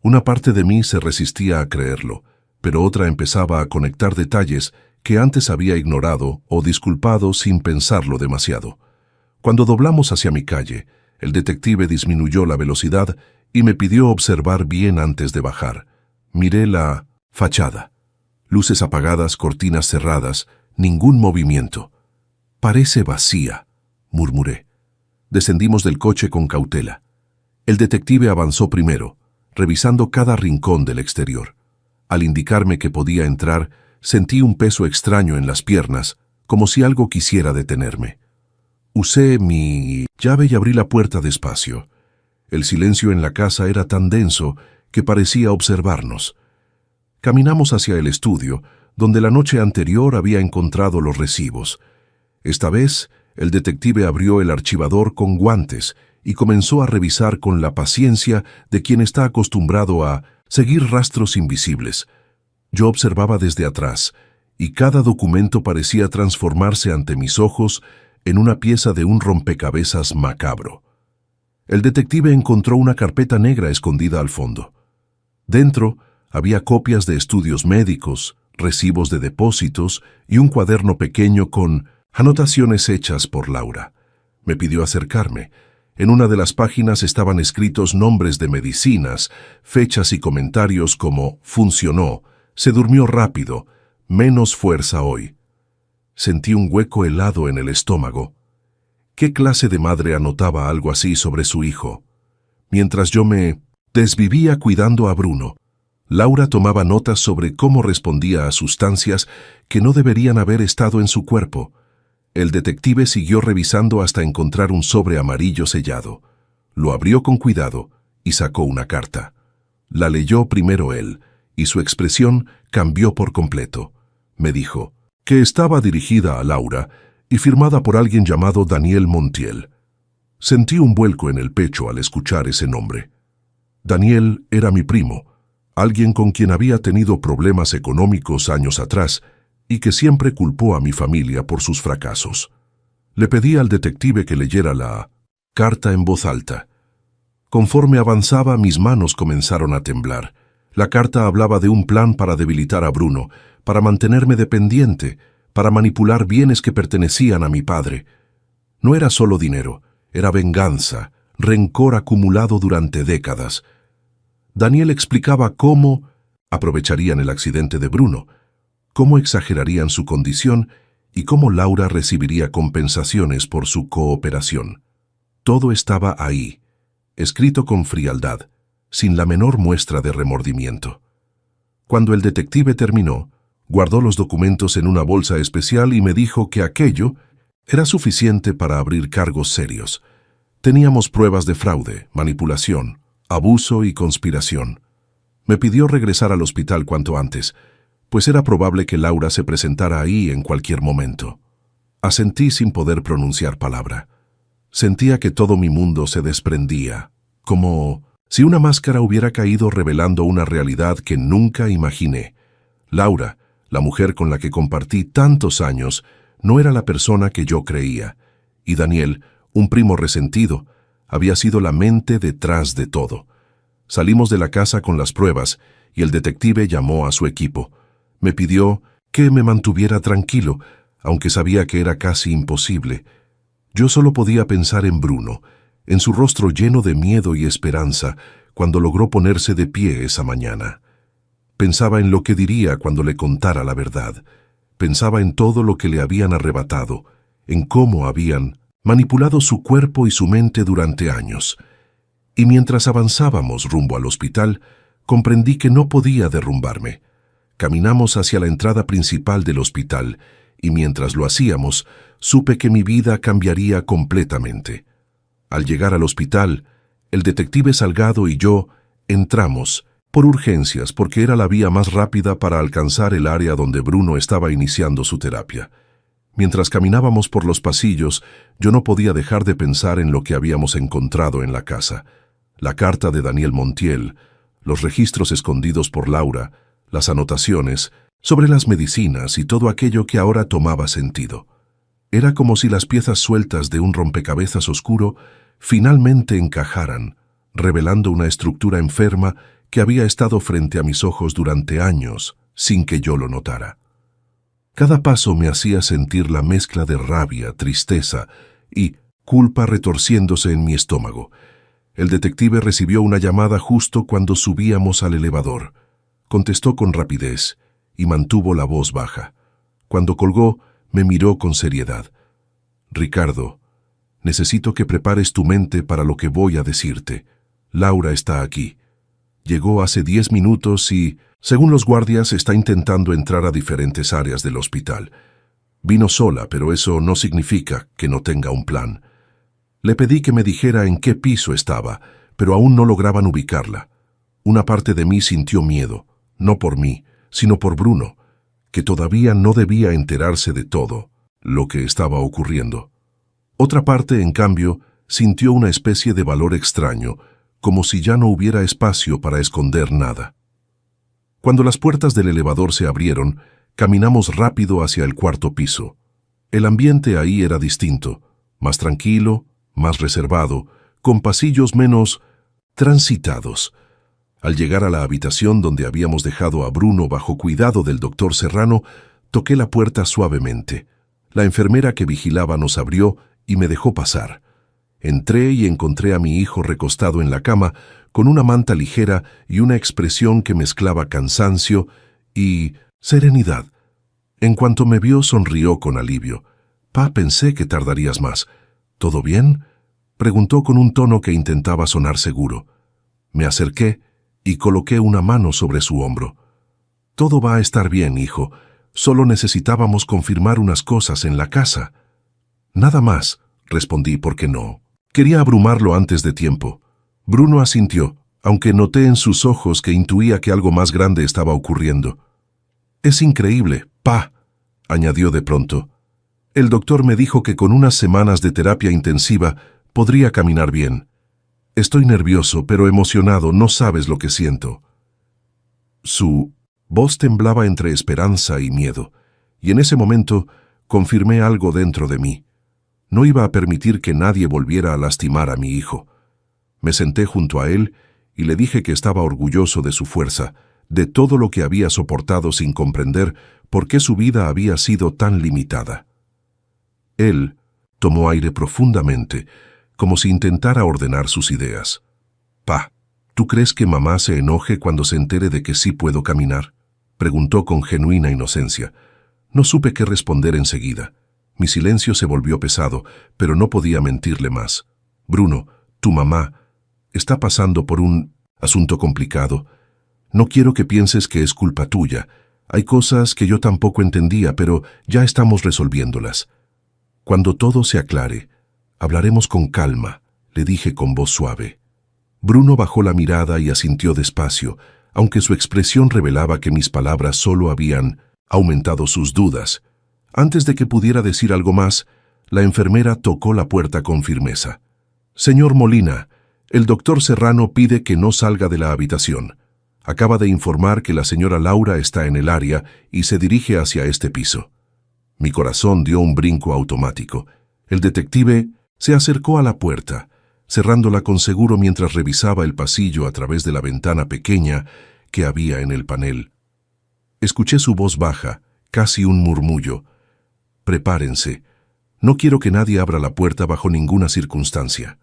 Una parte de mí se resistía a creerlo, pero otra empezaba a conectar detalles que antes había ignorado o disculpado sin pensarlo demasiado. Cuando doblamos hacia mi calle, el detective disminuyó la velocidad y me pidió observar bien antes de bajar. Miré la fachada. Luces apagadas, cortinas cerradas, ningún movimiento. Parece vacía, murmuré. Descendimos del coche con cautela. El detective avanzó primero, revisando cada rincón del exterior. Al indicarme que podía entrar, sentí un peso extraño en las piernas, como si algo quisiera detenerme. Usé mi llave y abrí la puerta despacio. El silencio en la casa era tan denso que parecía observarnos. Caminamos hacia el estudio, donde la noche anterior había encontrado los recibos. Esta vez, el detective abrió el archivador con guantes y comenzó a revisar con la paciencia de quien está acostumbrado a seguir rastros invisibles. Yo observaba desde atrás, y cada documento parecía transformarse ante mis ojos en una pieza de un rompecabezas macabro. El detective encontró una carpeta negra escondida al fondo. Dentro había copias de estudios médicos, recibos de depósitos y un cuaderno pequeño con anotaciones hechas por Laura. Me pidió acercarme. En una de las páginas estaban escritos nombres de medicinas, fechas y comentarios como «funcionó», «se durmió rápido», «menos fuerza hoy». Sentí un hueco helado en el estómago. ¿Qué clase de madre anotaba algo así sobre su hijo? Mientras yo me desvivía cuidando a Bruno, Laura tomaba notas sobre cómo respondía a sustancias que no deberían haber estado en su cuerpo. El detective siguió revisando hasta encontrar un sobre amarillo sellado. Lo abrió con cuidado y sacó una carta. La leyó primero él, y su expresión cambió por completo. Me dijo que estaba dirigida a Laura y firmada por alguien llamado Daniel Montiel. Sentí un vuelco en el pecho al escuchar ese nombre. Daniel era mi primo, alguien con quien había tenido problemas económicos años atrás y que siempre culpó a mi familia por sus fracasos. Le pedí al detective que leyera la carta en voz alta. Conforme avanzaba, mis manos comenzaron a temblar. La carta hablaba de un plan para debilitar a Bruno, para mantenerme dependiente, para manipular bienes que pertenecían a mi padre. No era solo dinero, era venganza, rencor acumulado durante décadas. Daniel explicaba cómo aprovecharían el accidente de Bruno, cómo exagerarían su condición y cómo Laura recibiría compensaciones por su cooperación. Todo estaba ahí, escrito con frialdad, sin la menor muestra de remordimiento. Cuando el detective terminó, guardó los documentos en una bolsa especial y me dijo que aquello era suficiente para abrir cargos serios. Teníamos pruebas de fraude, manipulación, abuso y conspiración. Me pidió regresar al hospital cuanto antes, pues era probable que Laura se presentara ahí en cualquier momento. Asentí sin poder pronunciar palabra. Sentía que todo mi mundo se desprendía, como si una máscara hubiera caído revelando una realidad que nunca imaginé. Laura, la mujer con la que compartí tantos años, no era la persona que yo creía, y Daniel, un primo resentido, había sido la mente detrás de todo. Salimos de la casa con las pruebas y el detective llamó a su equipo. Me pidió que me mantuviera tranquilo, aunque sabía que era casi imposible. Yo solo podía pensar en Bruno, en su rostro lleno de miedo y esperanza cuando logró ponerse de pie esa mañana. Pensaba en lo que diría cuando le contara la verdad. Pensaba en todo lo que le habían arrebatado, en cómo habían manipulado su cuerpo y su mente durante años. Y mientras avanzábamos rumbo al hospital, comprendí que no podía derrumbarme. Caminamos hacia la entrada principal del hospital, y mientras lo hacíamos, supe que mi vida cambiaría completamente. Al llegar al hospital, el detective Salgado y yo entramos, por urgencias, porque era la vía más rápida para alcanzar el área donde Bruno estaba iniciando su terapia. Mientras caminábamos por los pasillos, yo no podía dejar de pensar en lo que habíamos encontrado en la casa. La carta de Daniel Montiel, los registros escondidos por Laura, las anotaciones sobre las medicinas y todo aquello que ahora tomaba sentido. Era como si las piezas sueltas de un rompecabezas oscuro finalmente encajaran, revelando una estructura enferma que había estado frente a mis ojos durante años, sin que yo lo notara. Cada paso me hacía sentir la mezcla de rabia, tristeza y culpa retorciéndose en mi estómago. El detective recibió una llamada justo cuando subíamos al elevador. Contestó con rapidez y mantuvo la voz baja. Cuando colgó, me miró con seriedad. «Ricardo, necesito que prepares tu mente para lo que voy a decirte. Laura está aquí. Llegó hace 10 minutos y, según los guardias, está intentando entrar a diferentes áreas del hospital. Vino sola, pero eso no significa que no tenga un plan. Le pedí que me dijera en qué piso estaba, pero aún no lograban ubicarla. Una parte de mí sintió miedo, no por mí, sino por Bruno, que todavía no debía enterarse de todo lo que estaba ocurriendo. Otra parte, en cambio, sintió una especie de valor extraño, como si ya no hubiera espacio para esconder nada. Cuando las puertas del elevador se abrieron, caminamos rápido hacia el cuarto piso. El ambiente ahí era distinto, más tranquilo, más reservado, con pasillos menos transitados. Al llegar a la habitación donde habíamos dejado a Bruno bajo cuidado del doctor Serrano, toqué la puerta suavemente. La enfermera que vigilaba nos abrió y me dejó pasar. Entré y encontré a mi hijo recostado en la cama, con una manta ligera y una expresión que mezclaba cansancio y serenidad. En cuanto me vio, sonrió con alivio. «Pa, pensé que tardarías más. ¿Todo bien?», preguntó con un tono que intentaba sonar seguro. Me acerqué y coloqué una mano sobre su hombro. «Todo va a estar bien, hijo. Solo necesitábamos confirmar unas cosas en la casa». «Nada más», respondí, porque no quería abrumarlo antes de tiempo. Bruno asintió, aunque noté en sus ojos que intuía que algo más grande estaba ocurriendo. «Es increíble, pa», añadió de pronto. «El doctor me dijo que con unas semanas de terapia intensiva podría caminar bien. Estoy nervioso, pero emocionado, no sabes lo que siento». Su voz temblaba entre esperanza y miedo, y en ese momento confirmé algo dentro de mí. No iba a permitir que nadie volviera a lastimar a mi hijo. Me senté junto a él y le dije que estaba orgulloso de su fuerza, de todo lo que había soportado sin comprender por qué su vida había sido tan limitada. Él tomó aire profundamente, como si intentara ordenar sus ideas. «Pa, ¿tú crees que mamá se enoje cuando se entere de que sí puedo caminar?», preguntó con genuina inocencia. No supe qué responder enseguida. Mi silencio se volvió pesado, pero no podía mentirle más. «Bruno, tu mamá está pasando por un asunto complicado. No quiero que pienses que es culpa tuya. Hay cosas que yo tampoco entendía, pero ya estamos resolviéndolas. Cuando todo se aclare, hablaremos con calma», le dije con voz suave. Bruno bajó la mirada y asintió despacio, aunque su expresión revelaba que mis palabras solo habían aumentado sus dudas. Antes de que pudiera decir algo más, la enfermera tocó la puerta con firmeza. «Señor Molina, el doctor Serrano pide que no salga de la habitación. Acaba de informar que la señora Laura está en el área y se dirige hacia este piso». Mi corazón dio un brinco automático. El detective se acercó a la puerta, cerrándola con seguro mientras revisaba el pasillo a través de la ventana pequeña que había en el panel. Escuché su voz baja, casi un murmullo. «Prepárense. No quiero que nadie abra la puerta bajo ninguna circunstancia».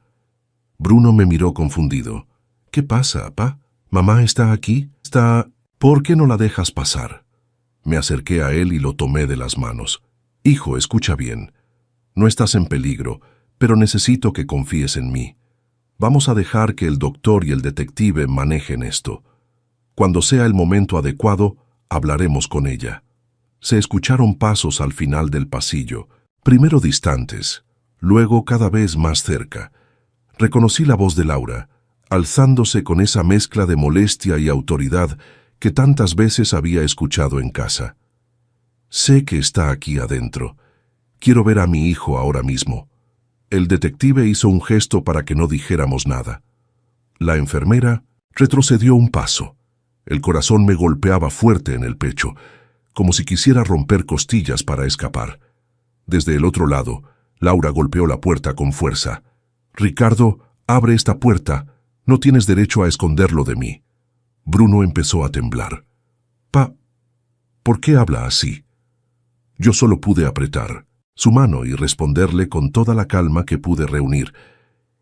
Bruno me miró confundido. «¿Qué pasa, pa? ¿Mamá está aquí? ¿Por qué no la dejas pasar?». Me acerqué a él y lo tomé de las manos. «Hijo, escucha bien. No estás en peligro, pero necesito que confíes en mí. Vamos a dejar que el doctor y el detective manejen esto. Cuando sea el momento adecuado, hablaremos con ella». Se escucharon pasos al final del pasillo, primero distantes, luego cada vez más cerca. Reconocí la voz de Laura, alzándose con esa mezcla de molestia y autoridad que tantas veces había escuchado en casa. «Sé que está aquí adentro. Quiero ver a mi hijo ahora mismo». El detective hizo un gesto para que no dijéramos nada. La enfermera retrocedió un paso. El corazón me golpeaba fuerte en el pecho, como si quisiera romper costillas para escapar. Desde el otro lado, Laura golpeó la puerta con fuerza. «Ricardo, abre esta puerta. No tienes derecho a esconderlo de mí». Bruno empezó a temblar. «Pa, ¿por qué habla así?». Yo solo pude apretar su mano y responderle con toda la calma que pude reunir.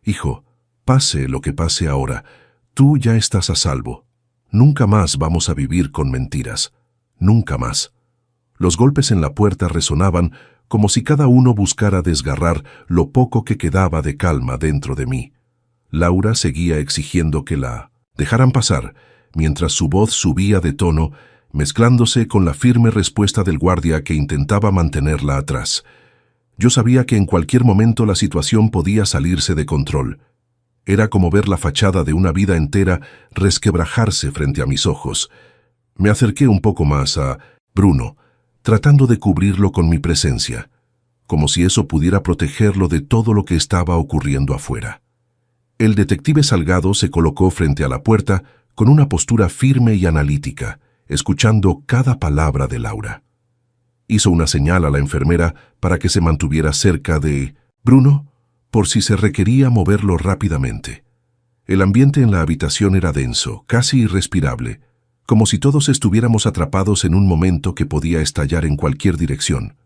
«Hijo, pase lo que pase ahora, tú ya estás a salvo. Nunca más vamos a vivir con mentiras. Nunca más». Los golpes en la puerta resonaban como si cada uno buscara desgarrar lo poco que quedaba de calma dentro de mí. Laura seguía exigiendo que la dejaran pasar, mientras su voz subía de tono, mezclándose con la firme respuesta del guardia que intentaba mantenerla atrás. Yo sabía que en cualquier momento la situación podía salirse de control. Era como ver la fachada de una vida entera resquebrajarse frente a mis ojos. Me acerqué un poco más a Bruno, tratando de cubrirlo con mi presencia, como si eso pudiera protegerlo de todo lo que estaba ocurriendo afuera. El detective Salgado se colocó frente a la puerta con una postura firme y analítica, escuchando cada palabra de Laura. Hizo una señal a la enfermera para que se mantuviera cerca de Bruno, por si se requería moverlo rápidamente. El ambiente en la habitación era denso, casi irrespirable, como si todos estuviéramos atrapados en un momento que podía estallar en cualquier dirección.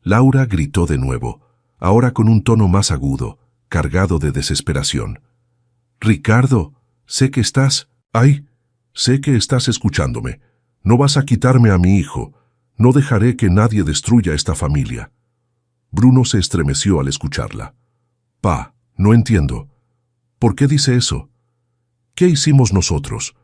Laura gritó de nuevo, ahora con un tono más agudo, cargado de desesperación. «Ricardo, sé que estás... sé que estás escuchándome. No vas a quitarme a mi hijo. No dejaré que nadie destruya esta familia». Bruno se estremeció al escucharla. «Pa, no entiendo. ¿Por qué dice eso? ¿Qué hicimos nosotros?».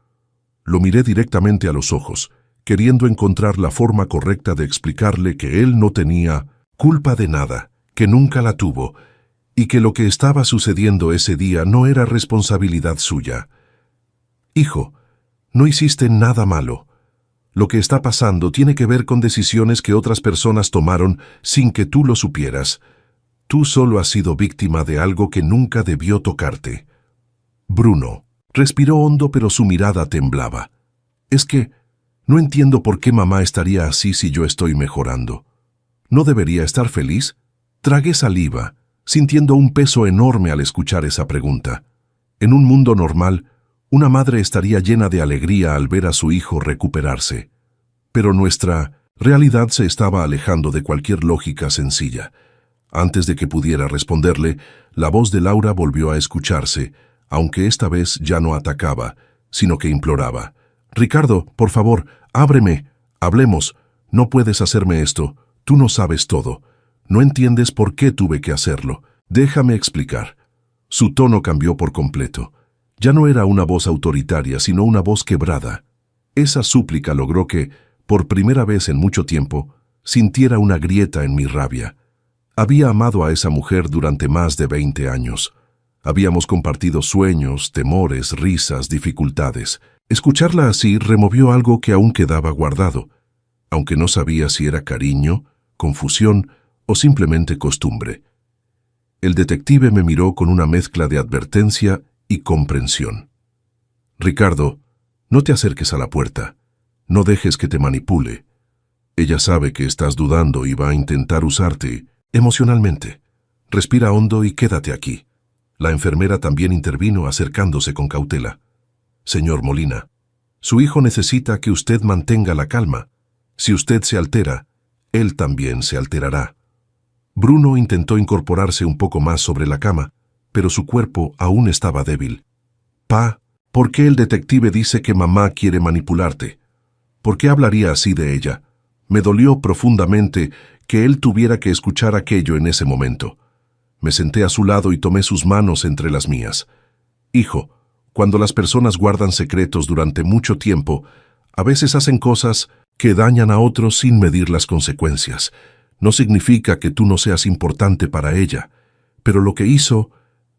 Lo miré directamente a los ojos, queriendo encontrar la forma correcta de explicarle que él no tenía culpa de nada, que nunca la tuvo, y que lo que estaba sucediendo ese día no era responsabilidad suya. «Hijo, no hiciste nada malo. Lo que está pasando tiene que ver con decisiones que otras personas tomaron sin que tú lo supieras. Tú solo has sido víctima de algo que nunca debió tocarte». Bruno respiró hondo, pero su mirada temblaba. «Es que No entiendo por qué mamá estaría así si yo estoy mejorando. ¿No debería estar feliz? Tragué saliva, sintiendo un peso enorme al escuchar esa pregunta. En un mundo normal, una madre estaría llena de alegría al ver a su hijo recuperarse. Pero nuestra realidad se estaba alejando de cualquier lógica sencilla. Antes de que pudiera responderle, la voz de Laura volvió a escucharse, aunque esta vez ya no atacaba, sino que imploraba. «Ricardo, por favor, ábreme, hablemos. No puedes hacerme esto. Tú no sabes todo. No entiendes por qué tuve que hacerlo. Déjame explicar». Su tono cambió por completo. Ya no era una voz autoritaria, sino una voz quebrada. Esa súplica logró que, por primera vez en mucho tiempo, sintiera una grieta en mi rabia. Había amado a esa mujer durante más de 20 años. Habíamos compartido sueños, temores, risas, dificultades. Escucharla así removió algo que aún quedaba guardado, aunque no sabía si era cariño, confusión o simplemente costumbre. El detective me miró con una mezcla de advertencia y comprensión. «Ricardo, no te acerques a la puerta. No dejes que te manipule. Ella sabe que estás dudando y va a intentar usarte emocionalmente. Respira hondo y quédate aquí». La enfermera también intervino acercándose con cautela. «Señor Molina, su hijo necesita que usted mantenga la calma. Si usted se altera, él también se alterará». Bruno intentó incorporarse un poco más sobre la cama, pero su cuerpo aún estaba débil. «Pa, ¿por qué el detective dice que mamá quiere manipularte? ¿Por qué hablaría así de ella?» Me dolió profundamente que él tuviera que escuchar aquello en ese momento. Me senté a su lado y tomé sus manos entre las mías. «Hijo, cuando las personas guardan secretos durante mucho tiempo, a veces hacen cosas que dañan a otros sin medir las consecuencias. No significa que tú no seas importante para ella, pero lo que hizo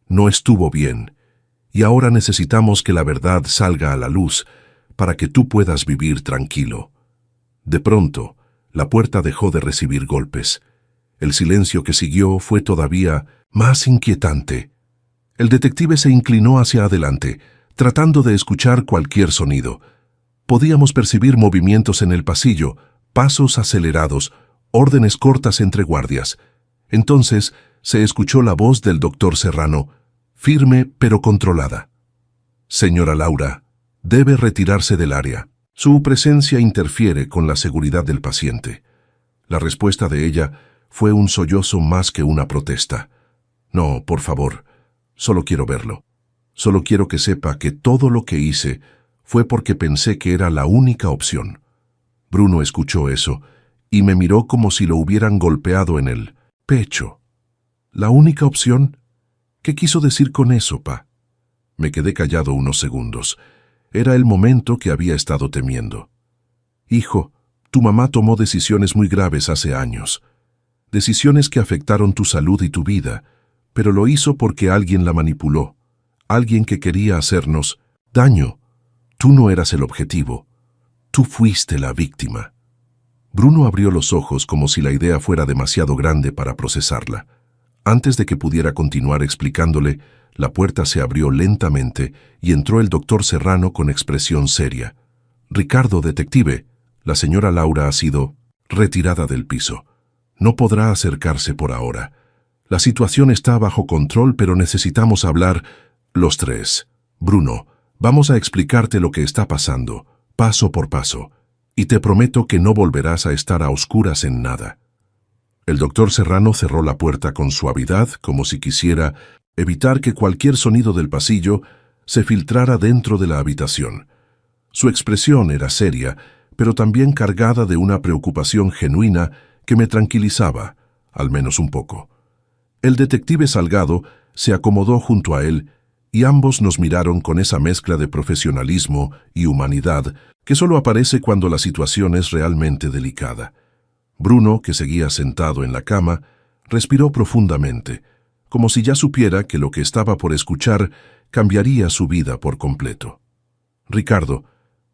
no estuvo bien, y ahora necesitamos que la verdad salga a la luz para que tú puedas vivir tranquilo». De pronto, la puerta dejó de recibir golpes. El silencio que siguió fue todavía más inquietante. El detective se inclinó hacia adelante, tratando de escuchar cualquier sonido. Podíamos percibir movimientos en el pasillo, pasos acelerados, órdenes cortas entre guardias. Entonces se escuchó la voz del doctor Serrano, firme pero controlada. «Señora Laura, debe retirarse del área. Su presencia interfiere con la seguridad del paciente». La respuesta de ella fue un sollozo más que una protesta. «No, por favor, solo quiero verlo. Solo quiero que sepa que todo lo que hice fue porque pensé que era la única opción». Bruno escuchó eso y me miró como si lo hubieran golpeado en el pecho. «¿La única opción? ¿Qué quiso decir con eso, pa?» Me quedé callado unos segundos. Era el momento que había estado temiendo. «Hijo, tu mamá tomó decisiones muy graves hace años. Decisiones que afectaron tu salud y tu vida, pero lo hizo porque alguien la manipuló. Alguien que quería hacernos daño. Tú no eras el objetivo. Tú fuiste la víctima». Bruno abrió los ojos como si la idea fuera demasiado grande para procesarla. Antes de que pudiera continuar explicándole, la puerta se abrió lentamente y entró el doctor Serrano con expresión seria. «Ricardo, detective, la señora Laura ha sido retirada del piso. No podrá acercarse por ahora. La situación está bajo control, pero necesitamos hablar los tres. Bruno, vamos a explicarte lo que está pasando, paso por paso, y te prometo que no volverás a estar a oscuras en nada». El doctor Serrano cerró la puerta con suavidad, como si quisiera evitar que cualquier sonido del pasillo se filtrara dentro de la habitación. Su expresión era seria, pero también cargada de una preocupación genuina que me tranquilizaba, al menos un poco. El detective Salgado se acomodó junto a él y ambos nos miraron con esa mezcla de profesionalismo y humanidad que solo aparece cuando la situación es realmente delicada. Bruno, que seguía sentado en la cama, respiró profundamente, como si ya supiera que lo que estaba por escuchar cambiaría su vida por completo. «Ricardo,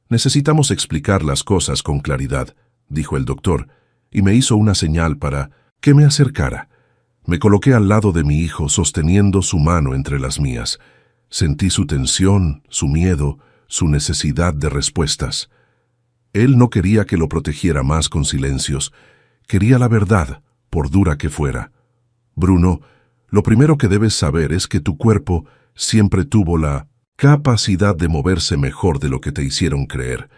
necesitamos explicar las cosas con claridad», dijo el doctor, y me hizo una señal para que me acercara. Me coloqué al lado de mi hijo, sosteniendo su mano entre las mías. Sentí su tensión, su miedo, su necesidad de respuestas. Él no quería que lo protegiera más con silencios. Quería la verdad, por dura que fuera. Bruno, lo primero que debes saber es que tu cuerpo siempre tuvo la capacidad de moverse mejor de lo que te hicieron creer.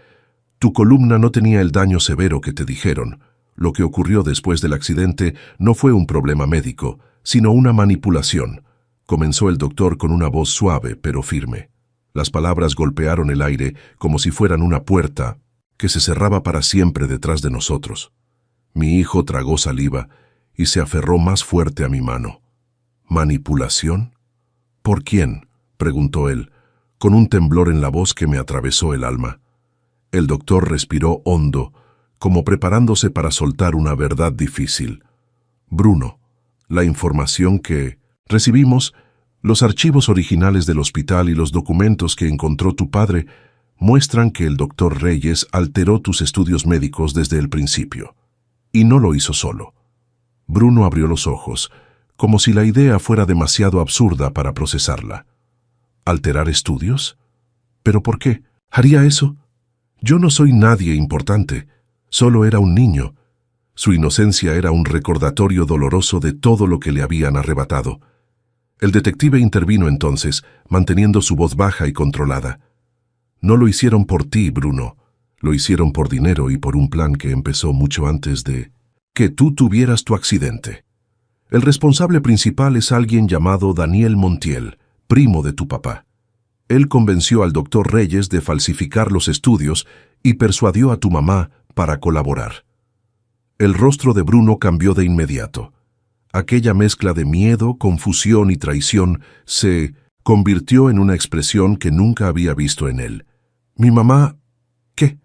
Tu columna no tenía el daño severo que te dijeron. Lo que ocurrió después del accidente no fue un problema médico, sino una manipulación. Comenzó el doctor con una voz suave pero firme. Las palabras golpearon el aire como si fueran una puerta que se cerraba para siempre detrás de nosotros. Mi hijo tragó saliva y se aferró más fuerte a mi mano. ¿Manipulación? ¿Por quién?, preguntó él, con un temblor en la voz que me atravesó el alma. El doctor respiró hondo, como preparándose para soltar una verdad difícil. Bruno, la información que recibimos, los archivos originales del hospital y los documentos que encontró tu padre muestran que el doctor Reyes alteró tus estudios médicos desde el principio. Y no lo hizo solo. Bruno abrió los ojos, como si la idea fuera demasiado absurda para procesarla. ¿Alterar estudios? ¿Pero por qué? ¿Haría eso? Yo no soy nadie importante, solo era un niño. Su inocencia era un recordatorio doloroso de todo lo que le habían arrebatado. El detective intervino entonces, manteniendo su voz baja y controlada. No lo hicieron por ti, Bruno. Lo hicieron por dinero y por un plan que empezó mucho antes de que tú tuvieras tu accidente. El responsable principal es alguien llamado Daniel Montiel, primo de tu papá. Él convenció al doctor Reyes de falsificar los estudios y persuadió a tu mamá para colaborar. El rostro de Bruno cambió de inmediato. Aquella mezcla de miedo, confusión y traición se convirtió en una expresión que nunca había visto en él. ¿Mi mamá? ¿Qué?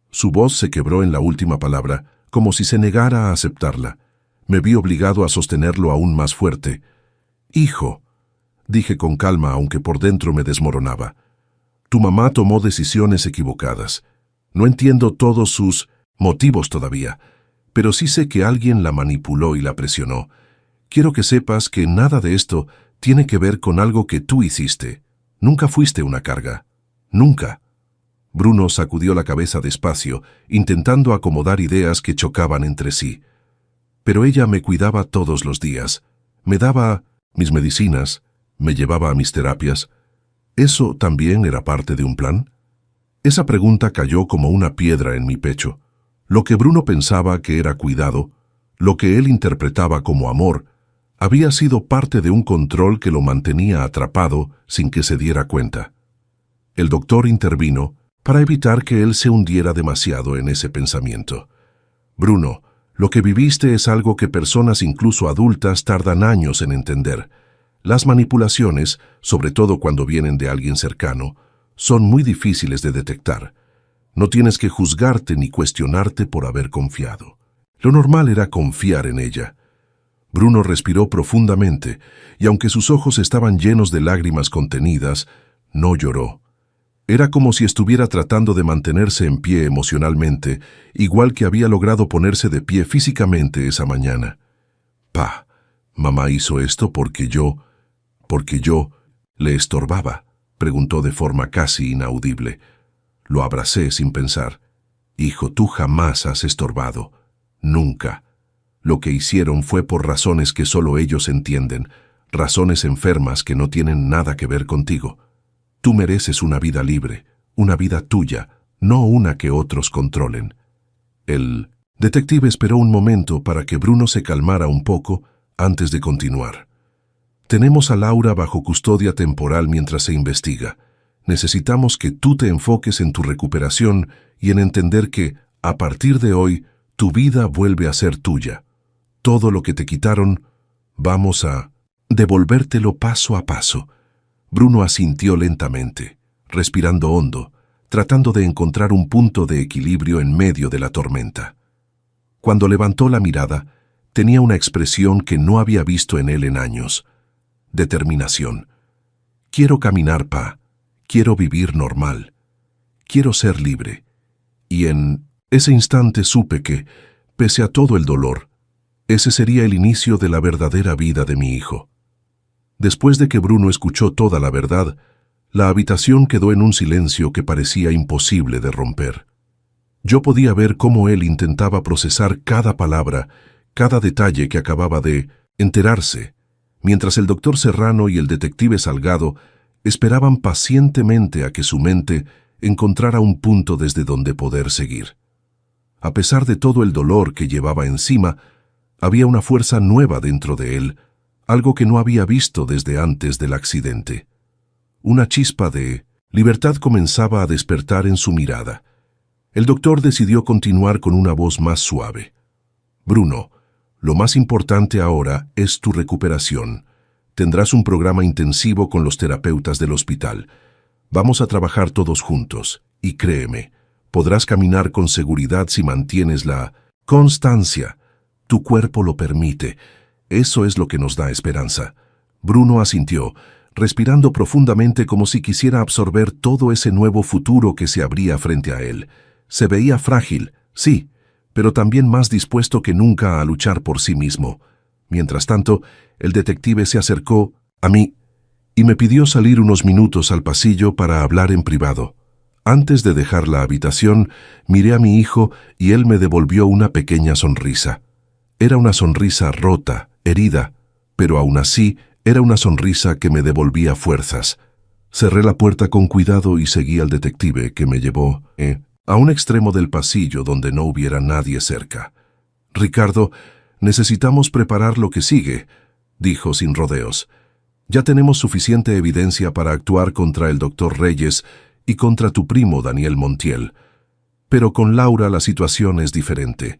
Su voz se quebró en la última palabra, como si se negara a aceptarla. Me vi obligado a sostenerlo aún más fuerte. Hijo, dije con calma, aunque por dentro me desmoronaba. Tu mamá tomó decisiones equivocadas. No entiendo todos sus motivos todavía, pero sí sé que alguien la manipuló y la presionó. Quiero que sepas que nada de esto tiene que ver con algo que tú hiciste. Nunca fuiste una carga. Nunca. Bruno sacudió la cabeza despacio, intentando acomodar ideas que chocaban entre sí. Pero ella me cuidaba todos los días. Me daba mis medicinas, me llevaba a mis terapias. ¿Eso también era parte de un plan? Esa pregunta cayó como una piedra en mi pecho. Lo que Bruno pensaba que era cuidado, lo que él interpretaba como amor, había sido parte de un control que lo mantenía atrapado sin que se diera cuenta. El doctor intervino para evitar que él se hundiera demasiado en ese pensamiento. Bruno, lo que viviste es algo que personas incluso adultas tardan años en entender. Las manipulaciones, sobre todo cuando vienen de alguien cercano, son muy difíciles de detectar. No tienes que juzgarte ni cuestionarte por haber confiado. Lo normal era confiar en ella. Bruno respiró profundamente, y aunque sus ojos estaban llenos de lágrimas contenidas, no lloró. Era como si estuviera tratando de mantenerse en pie emocionalmente, igual que había logrado ponerse de pie físicamente esa mañana. Pa, mamá hizo esto porque yo le estorbaba, preguntó de forma casi inaudible. Lo abracé sin pensar. Hijo, tú jamás has estorbado. Nunca. Lo que hicieron fue por razones que solo ellos entienden, razones enfermas que no tienen nada que ver contigo. Tú mereces una vida libre, una vida tuya, no una que otros controlen. El detective esperó un momento para que Bruno se calmara un poco antes de continuar. Tenemos a Laura bajo custodia temporal mientras se investiga. Necesitamos que tú te enfoques en tu recuperación y en entender que, a partir de hoy, tu vida vuelve a ser tuya. Todo lo que te quitaron, vamos a devolvértelo paso a paso. Bruno asintió lentamente, respirando hondo, tratando de encontrar un punto de equilibrio en medio de la tormenta. Cuando levantó la mirada, tenía una expresión que no había visto en él en años. Determinación. Quiero caminar, pa. Quiero vivir normal. Quiero ser libre. Y en ese instante supe que, pese a todo el dolor, ese sería el inicio de la verdadera vida de mi hijo. Después de que Bruno escuchó toda la verdad, la habitación quedó en un silencio que parecía imposible de romper. Yo podía ver cómo él intentaba procesar cada palabra, cada detalle que acababa de enterarse, mientras el doctor Serrano y el detective Salgado esperaban pacientemente a que su mente encontrara un punto desde donde poder seguir. A pesar de todo el dolor que llevaba encima, había una fuerza nueva dentro de él, algo que no había visto desde antes del accidente. Una chispa de libertad comenzaba a despertar en su mirada. El doctor decidió continuar con una voz más suave. Bruno, lo más importante ahora es tu recuperación. Tendrás un programa intensivo con los terapeutas del hospital. Vamos a trabajar todos juntos, y créeme, podrás caminar con seguridad si mantienes la constancia. Tu cuerpo lo permite. Eso es lo que nos da esperanza. Bruno asintió, respirando profundamente como si quisiera absorber todo ese nuevo futuro que se abría frente a él. Se veía frágil, sí, pero también más dispuesto que nunca a luchar por sí mismo. Mientras tanto, el detective se acercó a mí y me pidió salir unos minutos al pasillo para hablar en privado. Antes de dejar la habitación, miré a mi hijo y él me devolvió una pequeña sonrisa. Era una sonrisa rota, herida, pero aún así era una sonrisa que me devolvía fuerzas. Cerré la puerta con cuidado y seguí al detective, que me llevó a un extremo del pasillo donde no hubiera nadie cerca. «Ricardo, necesitamos preparar lo que sigue», dijo sin rodeos. «Ya tenemos suficiente evidencia para actuar contra el doctor Reyes y contra tu primo Daniel Montiel. Pero con Laura la situación es diferente.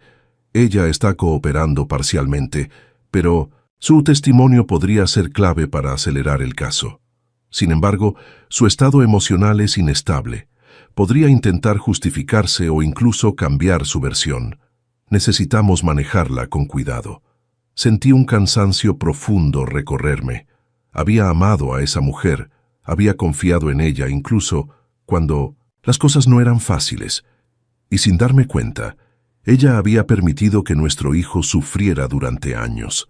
Ella está cooperando parcialmente, pero su testimonio podría ser clave para acelerar el caso. Sin embargo, su estado emocional es inestable. Podría intentar justificarse o incluso cambiar su versión. Necesitamos manejarla con cuidado». Sentí un cansancio profundo recorrerme. Había amado a esa mujer, había confiado en ella incluso cuando las cosas no eran fáciles. Y sin darme cuenta, ella había permitido que nuestro hijo sufriera durante años.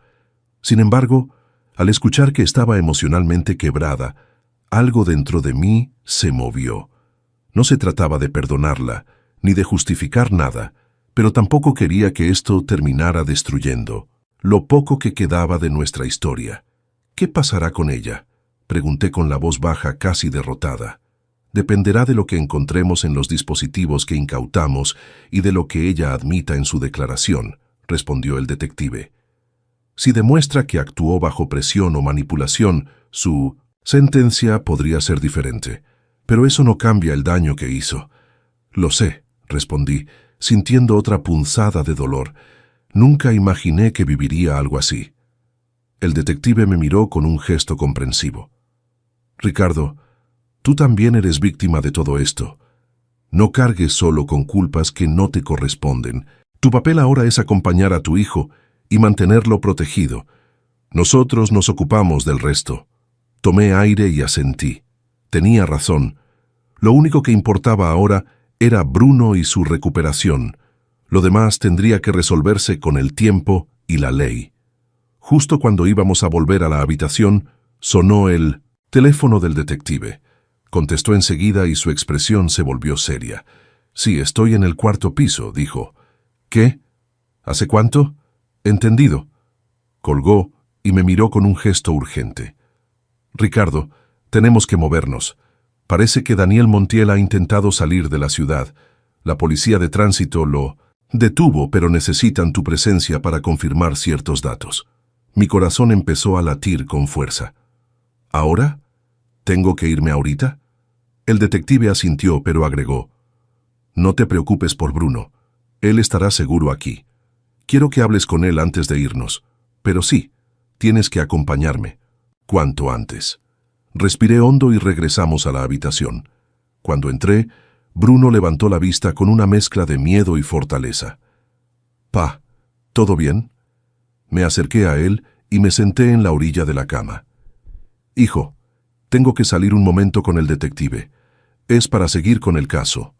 Sin embargo, al escuchar que estaba emocionalmente quebrada, algo dentro de mí se movió. No se trataba de perdonarla, ni de justificar nada, pero tampoco quería que esto terminara destruyendo lo poco que quedaba de nuestra historia. «¿Qué pasará con ella?», pregunté con la voz baja, casi derrotada. «Dependerá de lo que encontremos en los dispositivos que incautamos y de lo que ella admita en su declaración», respondió el detective. «Si demuestra que actuó bajo presión o manipulación, su sentencia podría ser diferente. Pero eso no cambia el daño que hizo». «Lo sé», respondí, sintiendo otra punzada de dolor. «Nunca imaginé que viviría algo así». El detective me miró con un gesto comprensivo. «Ricardo, tú también eres víctima de todo esto. No cargues solo con culpas que no te corresponden. Tu papel ahora es acompañar a tu hijo y mantenerlo protegido. Nosotros nos ocupamos del resto». Tomé aire y asentí. Tenía razón. Lo único que importaba ahora era Bruno y su recuperación. Lo demás tendría que resolverse con el tiempo y la ley. Justo cuando íbamos a volver a la habitación, sonó el teléfono del detective. Contestó enseguida y su expresión se volvió seria. «Sí, estoy en el cuarto piso», dijo. «¿Qué? ¿Hace cuánto?» «Entendido». Colgó y me miró con un gesto urgente. «Ricardo, tenemos que movernos. Parece que Daniel Montiel ha intentado salir de la ciudad. La policía de tránsito lo detuvo, pero necesitan tu presencia para confirmar ciertos datos». Mi corazón empezó a latir con fuerza. «¿Ahora? ¿Tengo que irme ahorita?» El detective asintió, pero agregó: «No te preocupes por Bruno. Él estará seguro aquí. Quiero que hables con él antes de irnos. Pero sí, tienes que acompañarme. Cuanto antes». Respiré hondo y regresamos a la habitación. Cuando entré, Bruno levantó la vista con una mezcla de miedo y fortaleza. «Pa, ¿todo bien?». Me acerqué a él y me senté en la orilla de la cama. «Hijo, tengo que salir un momento con el detective. Es para seguir con el caso.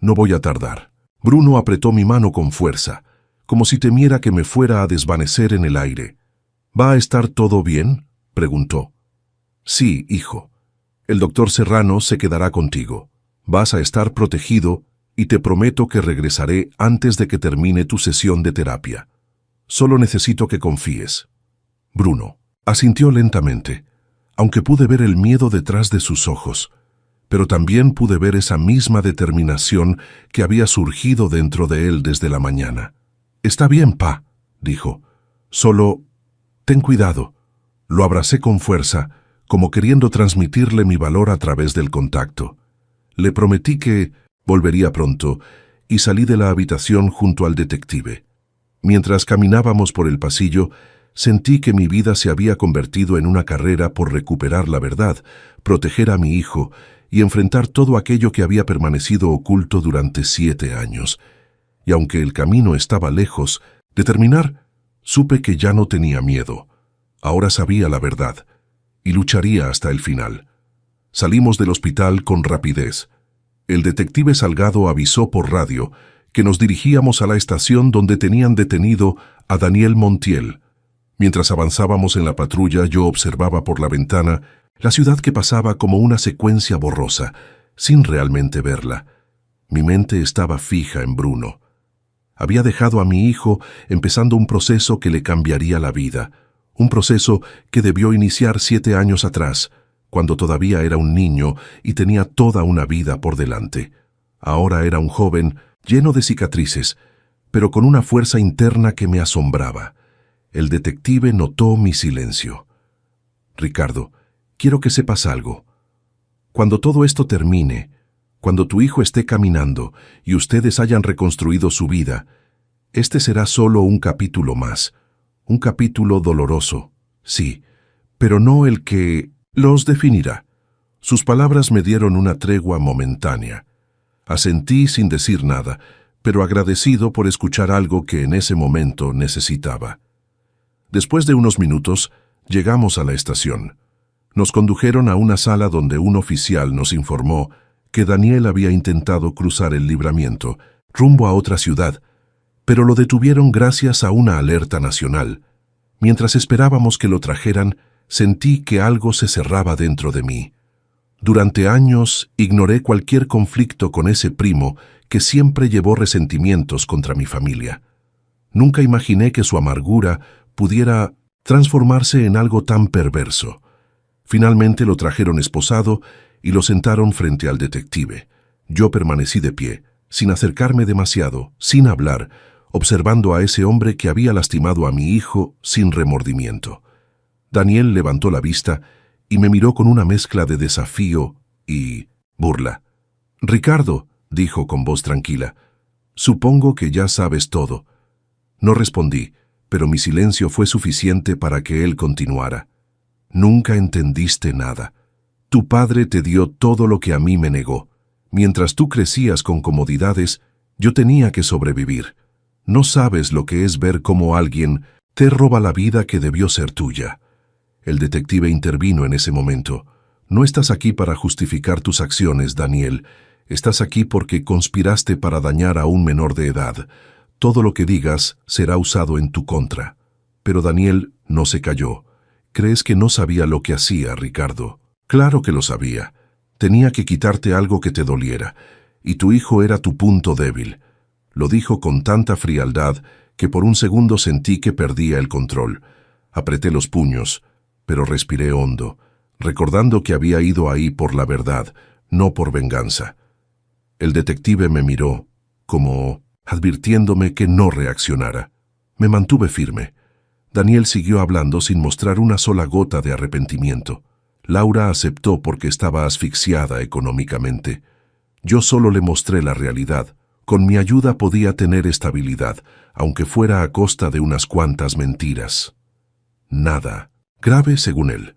No voy a tardar». Bruno apretó mi mano con fuerza, como si temiera que me fuera a desvanecer en el aire. «¿Va a estar todo bien?», preguntó. «Sí, hijo. El doctor Serrano se quedará contigo. Vas a estar protegido y te prometo que regresaré antes de que termine tu sesión de terapia. Solo necesito que confíes. Bruno asintió lentamente, aunque pude ver el miedo detrás de sus ojos, pero también pude ver esa misma determinación que había surgido dentro de él desde la mañana. «Está bien, pa», dijo. «Solo ten cuidado». Lo abracé con fuerza, como queriendo transmitirle mi valor a través del contacto. Le prometí que volvería pronto y salí de la habitación junto al detective. Mientras caminábamos por el pasillo, sentí que mi vida se había convertido en una carrera por recuperar la verdad, proteger a mi hijo y enfrentar todo aquello que había permanecido oculto durante 7 años. Y aunque el camino estaba lejos de terminar, supe que ya no tenía miedo. Ahora sabía la verdad y lucharía hasta el final. Salimos del hospital con rapidez. El detective Salgado avisó por radio que nos dirigíamos a la estación donde tenían detenido a Daniel Montiel. Mientras avanzábamos en la patrulla, yo observaba por la ventana la ciudad que pasaba como una secuencia borrosa, sin realmente verla. Mi mente estaba fija en Bruno. Había dejado a mi hijo empezando un proceso que le cambiaría la vida, un proceso que debió iniciar 7 años atrás, cuando todavía era un niño y tenía toda una vida por delante. Ahora era un joven lleno de cicatrices, pero con una fuerza interna que me asombraba. El detective notó mi silencio. «Ricardo, quiero que sepas algo. Cuando todo esto termine, cuando tu hijo esté caminando y ustedes hayan reconstruido su vida, este será solo un capítulo más, un capítulo doloroso, sí, pero no el que los definirá». Sus palabras me dieron una tregua momentánea. Asentí sin decir nada, pero agradecido por escuchar algo que en ese momento necesitaba. Después de unos minutos, llegamos a la estación. Nos condujeron a una sala donde un oficial nos informó que Daniel había intentado cruzar el libramiento, rumbo a otra ciudad, pero lo detuvieron gracias a una alerta nacional. Mientras esperábamos que lo trajeran, sentí que algo se cerraba dentro de mí. Durante años ignoré cualquier conflicto con ese primo que siempre llevó resentimientos contra mi familia. Nunca imaginé que su amargura pudiera transformarse en algo tan perverso. Finalmente lo trajeron esposado y lo sentaron frente al detective. Yo permanecí de pie, sin acercarme demasiado, sin hablar, observando a ese hombre que había lastimado a mi hijo sin remordimiento. Daniel levantó la vista y me miró con una mezcla de desafío y burla. «Ricardo», dijo con voz tranquila, «supongo que ya sabes todo». No respondí, pero mi silencio fue suficiente para que él continuara. «Nunca entendiste nada. Tu padre te dio todo lo que a mí me negó. Mientras tú crecías con comodidades, yo tenía que sobrevivir. No sabes lo que es ver cómo alguien te roba la vida que debió ser tuya». El detective intervino en ese momento. «No estás aquí para justificar tus acciones, Daniel. Estás aquí porque conspiraste para dañar a un menor de edad. Todo lo que digas será usado en tu contra». Pero Daniel no se calló. «¿Crees que no sabía lo que hacía, Ricardo?» «Claro que lo sabía. Tenía que quitarte algo que te doliera, y tu hijo era tu punto débil». Lo dijo con tanta frialdad que por un segundo sentí que perdía el control. Apreté los puños, pero respiré hondo, recordando que había ido ahí por la verdad, no por venganza. El detective me miró, como advirtiéndome que no reaccionara. Me mantuve firme. Daniel siguió hablando sin mostrar una sola gota de arrepentimiento. Laura aceptó porque estaba asfixiada económicamente. Yo solo le mostré la realidad. Con mi ayuda podía tener estabilidad, aunque fuera a costa de unas cuantas mentiras. Nada grave, según él.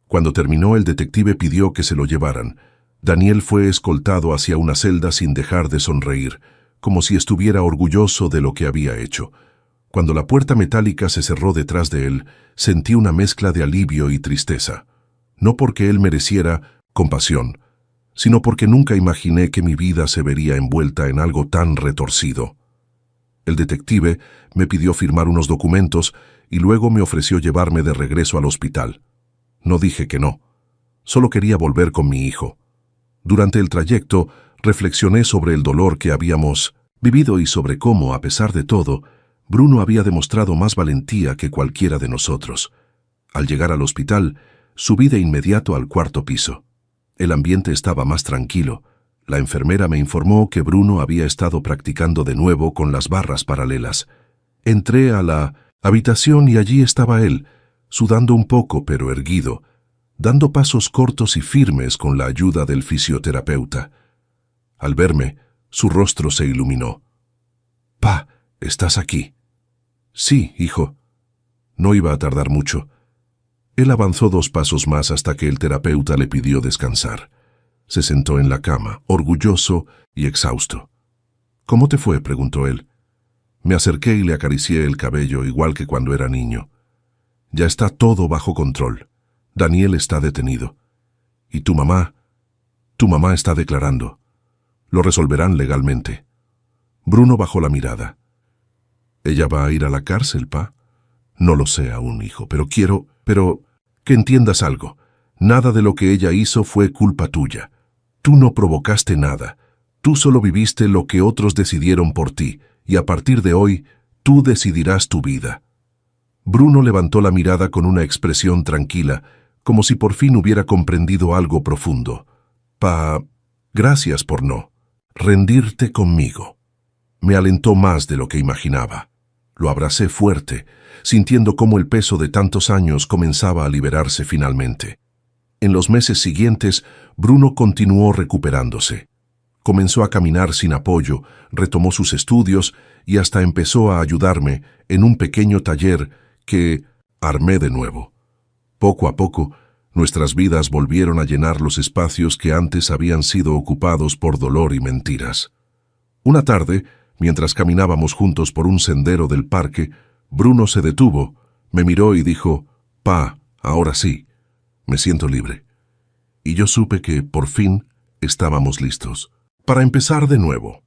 Cuando terminó, el detective pidió que se lo llevaran. Daniel fue escoltado hacia una celda sin dejar de sonreír, como si estuviera orgulloso de lo que había hecho. Cuando la puerta metálica se cerró detrás de él, sentí una mezcla de alivio y tristeza. No porque él mereciera compasión, sino porque nunca imaginé que mi vida se vería envuelta en algo tan retorcido. El detective me pidió firmar unos documentos y luego me ofreció llevarme de regreso al hospital. No dije que no. Solo quería volver con mi hijo. Durante el trayecto, reflexioné sobre el dolor que habíamos vivido y sobre cómo, a pesar de todo, Bruno había demostrado más valentía que cualquiera de nosotros. Al llegar al hospital, subí de inmediato al cuarto piso. El ambiente estaba más tranquilo. La enfermera me informó que Bruno había estado practicando de nuevo con las barras paralelas. Entré a la habitación y allí estaba él, sudando un poco pero erguido, dando pasos cortos y firmes con la ayuda del fisioterapeuta. Al verme, su rostro se iluminó. «Pa, ¿estás aquí?» «Sí, hijo». No iba a tardar mucho. Él avanzó 2 pasos más hasta que el terapeuta le pidió descansar. Se sentó en la cama, orgulloso y exhausto. «¿Cómo te fue?», preguntó él. Me acerqué y le acaricié el cabello igual que cuando era niño. «Ya está todo bajo control. Daniel está detenido. Y tu mamá está declarando. Lo resolverán legalmente». Bruno bajó la mirada. «¿Ella va a ir a la cárcel, pa?» «No lo sé aún, hijo, pero que entiendas algo. Nada de lo que ella hizo fue culpa tuya. Tú no provocaste nada. Tú solo viviste lo que otros decidieron por ti, y a partir de hoy, tú decidirás tu vida». Bruno levantó la mirada con una expresión tranquila, como si por fin hubiera comprendido algo profundo. «Pa, gracias por no rendirte conmigo». Me alentó más de lo que imaginaba. Lo abracé fuerte, sintiendo cómo el peso de tantos años comenzaba a liberarse finalmente. En los meses siguientes, Bruno continuó recuperándose. Comenzó a caminar sin apoyo, retomó sus estudios y hasta empezó a ayudarme en un pequeño taller que armé de nuevo. Poco a poco, nuestras vidas volvieron a llenar los espacios que antes habían sido ocupados por dolor y mentiras. Una tarde, mientras caminábamos juntos por un sendero del parque, Bruno se detuvo, me miró y dijo: «Pa, ahora sí, me siento libre». Y yo supe que, por fin, estábamos listos para empezar de nuevo.